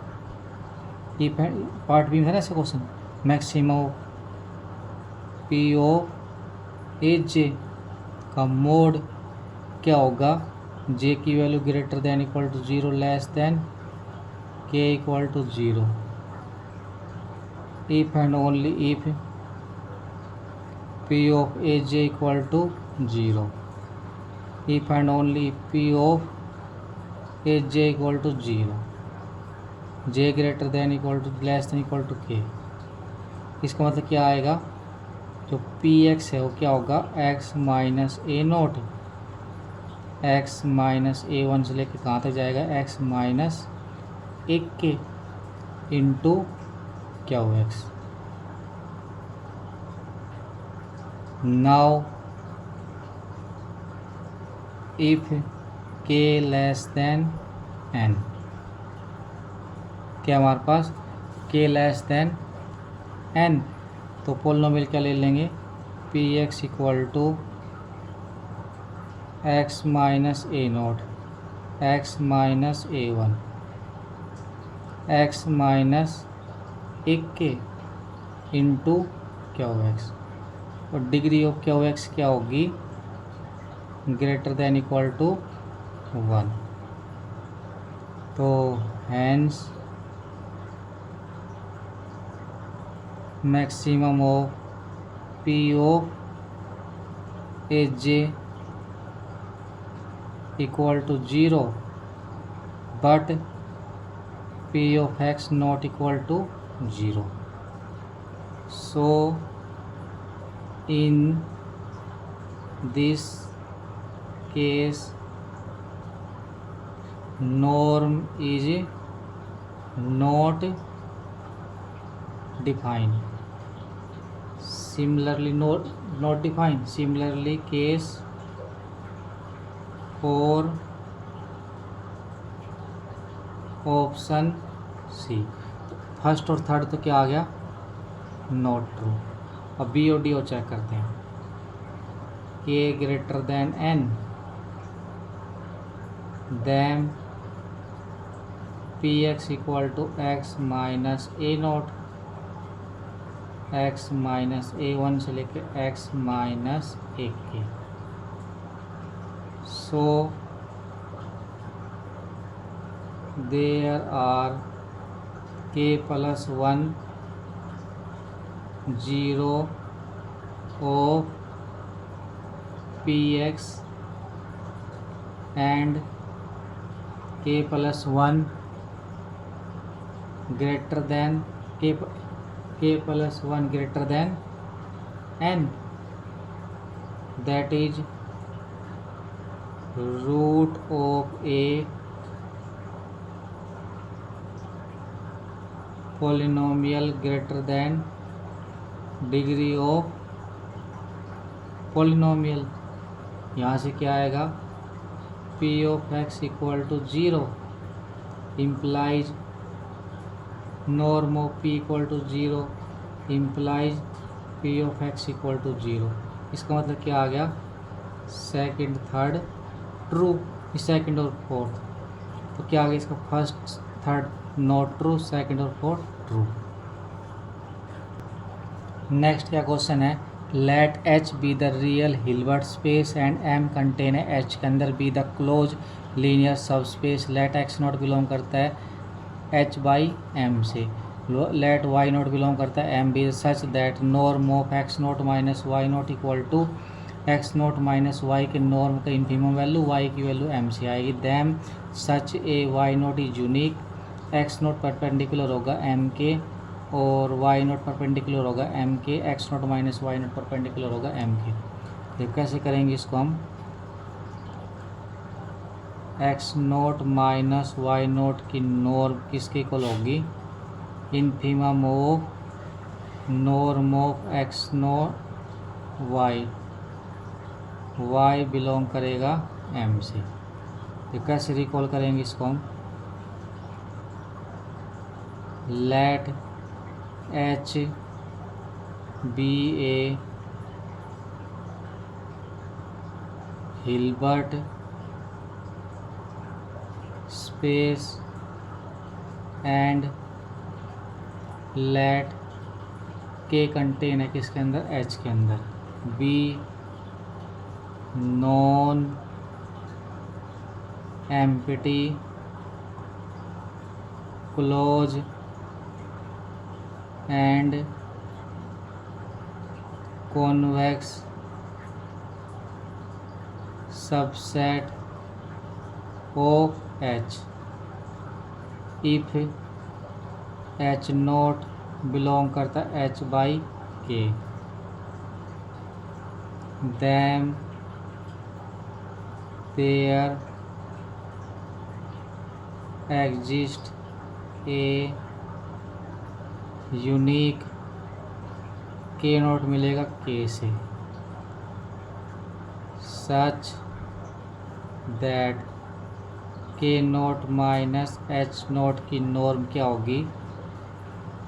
ये पार्ट बी में है ना ऐसा question. Maximum P of A J का मोड क्या होगा? जे की value greater than equal to zero less than K equal to zero if and only if P of A J equal to zero, if and only P of A J equal to zero, J greater than equal to less than equal to K. इसका मतलब क्या आएगा? जो P x है वो क्या होगा? X minus a naught, x minus a one से लेके कहाँ तक जाएगा? एक्स माइनस एक के इंटू क्या हो x. Now if k less than n, क्या हमारे पास? के लेस देन एन, तो पॉलिनोमियल क्या ले लेंगे? P x equal to x minus a naught, x minus a one, x minus एक के इंटू क्या हो एक्स, और डिग्री ऑफ क्या हो एक्स क्या होगी? Greater than equal to one. तो hence maximum of P of A J equal to zero but P of x not equal to zero. So in this case norm is not defined. Similarly, not defined. Similarly, case for option C, first और third तो क्या आ गया? Not true. अब B और D और check करते हैं। K greater than n, then p x equal to x minus a naught, x minus a1 से लेके x माइनस 1 के। So there are k plus 1 0 of px and k plus 1 greater than k plus 1 greater than n, that is root of a polynomial greater than degree of polynomial. यहाँ से क्या आएगा, p of x equal to 0 implies norm of p equal to 0 implies p of x equal to 0। इसका मतलब क्या आ गया, second third true, second और फोर्थ। तो क्या आ गया इसका, first third not true, second और फोर्थ ट्रू। नेक्स्ट क्या क्वेश्चन है, let H be the real Hilbert space and M contain है H के अंदर be the close linear subspace. Let x naught belong करता है H बाई M से। Let y naught belong करता है M be such that norm of x naught minus y naught equal to x naught minus y के norm का infimum value y की value M से आएगी। Then such a y naught is unique, x naught perpendicular होगा M के और y naught perpendicular होगा m के, x naught minus y naught perpendicular होगा m के। तो कैसे करेंगे इसको हम, x naught minus y naught की नॉर्म किसके इक्वल होगी, infimum of norm of x naught y belong करेगा m से। तो कैसे रिकॉल करेंगे इसको हम, let H be a Hilbert space and let K contain है किसके अंदर, H के अंदर, be non empty close and convex subset of H if H naught belong करता है H by K. Then there exist a unique, k naught मिलेगा K से, such that k naught minus h naught की norm क्या होगी,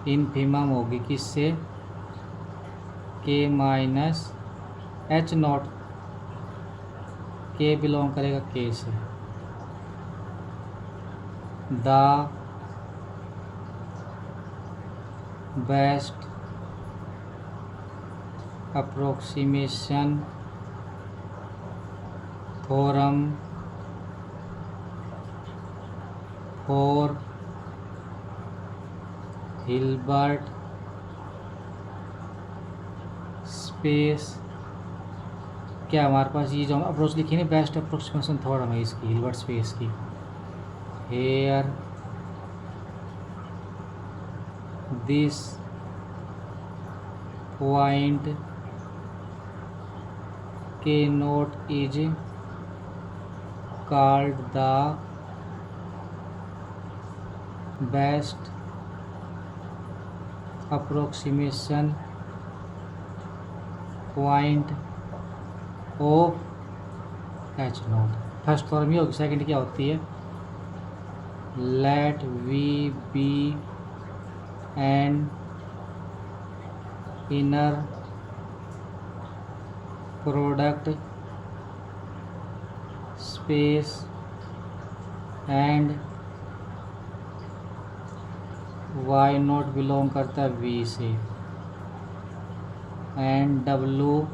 infimum होगी किससे, k minus h naught, k belong करेगा के से। The best approximation theorem for Hilbert space, क्या हमारे पास ये जो हम अप्रोच लिखी है बेस्ट अप्रोक्सीमेशन थ्योरम है इसकी, हिल्बर्ट स्पेस की। हेयर दिस पॉइंट के note is called the best approximation point of H note. First form ये होगी, सेकंड क्या होती है, let V be an inner product space and y naught belong करता है V से। and W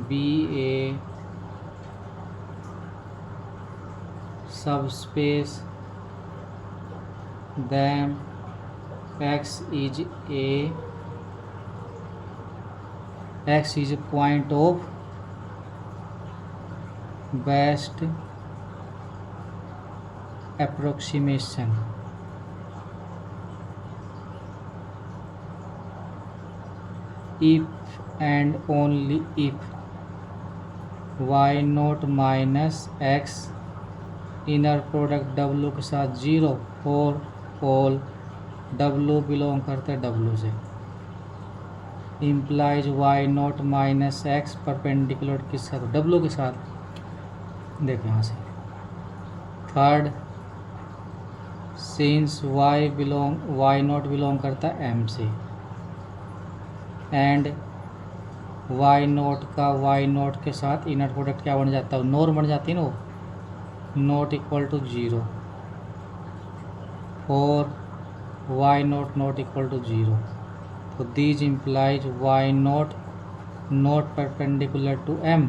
be a subspace, then X is a point of best approximation. If and only if y naught minus x inner product W के साथ 0 और all W belong करता है W से, implies y not minus x perpendicular किस साथ, W के साथ। देखो यहाँ से third, since y naught belong करता है M से एंड y नॉट का y नॉट के साथ इनर प्रोडक्ट क्या बन जाता है, नॉर बन जाती है ना, नॉट इक्वल टू 0 और y नॉट इक्वल टू 0। तो these implies y naught perpendicular to M।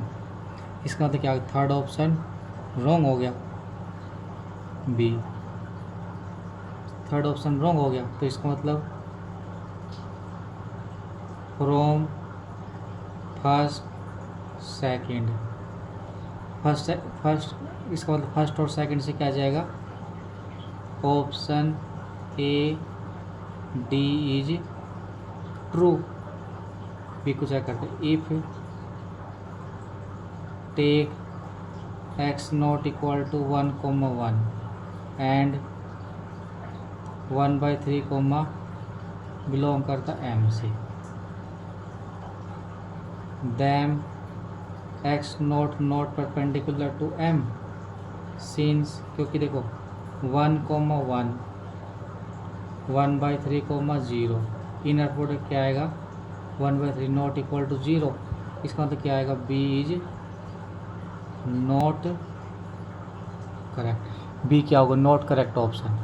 इसका मतलब क्या, थर्ड ऑप्शन रॉन्ग हो गया, बी थर्ड ऑप्शन रॉन्ग हो गया। तो इसका मतलब फ्रॉम फर्स्ट सेकंड, फर्स्ट इसका मतलब फर्स्ट और सेकंड से क्या आ जाएगा, option A D is true. B को चेक करते, if take x naught equal to 1,1 and 1/3 belong करता M से, then x naught perpendicular to M since, क्योंकि देखो 1,1 1/3 इनर प्रोडक्ट क्या आएगा 1/3 नॉट इक्वल टू 0। इसका मतलब क्या आएगा, B is not correct. B क्या होगा, नॉट करेक्ट ऑप्शन।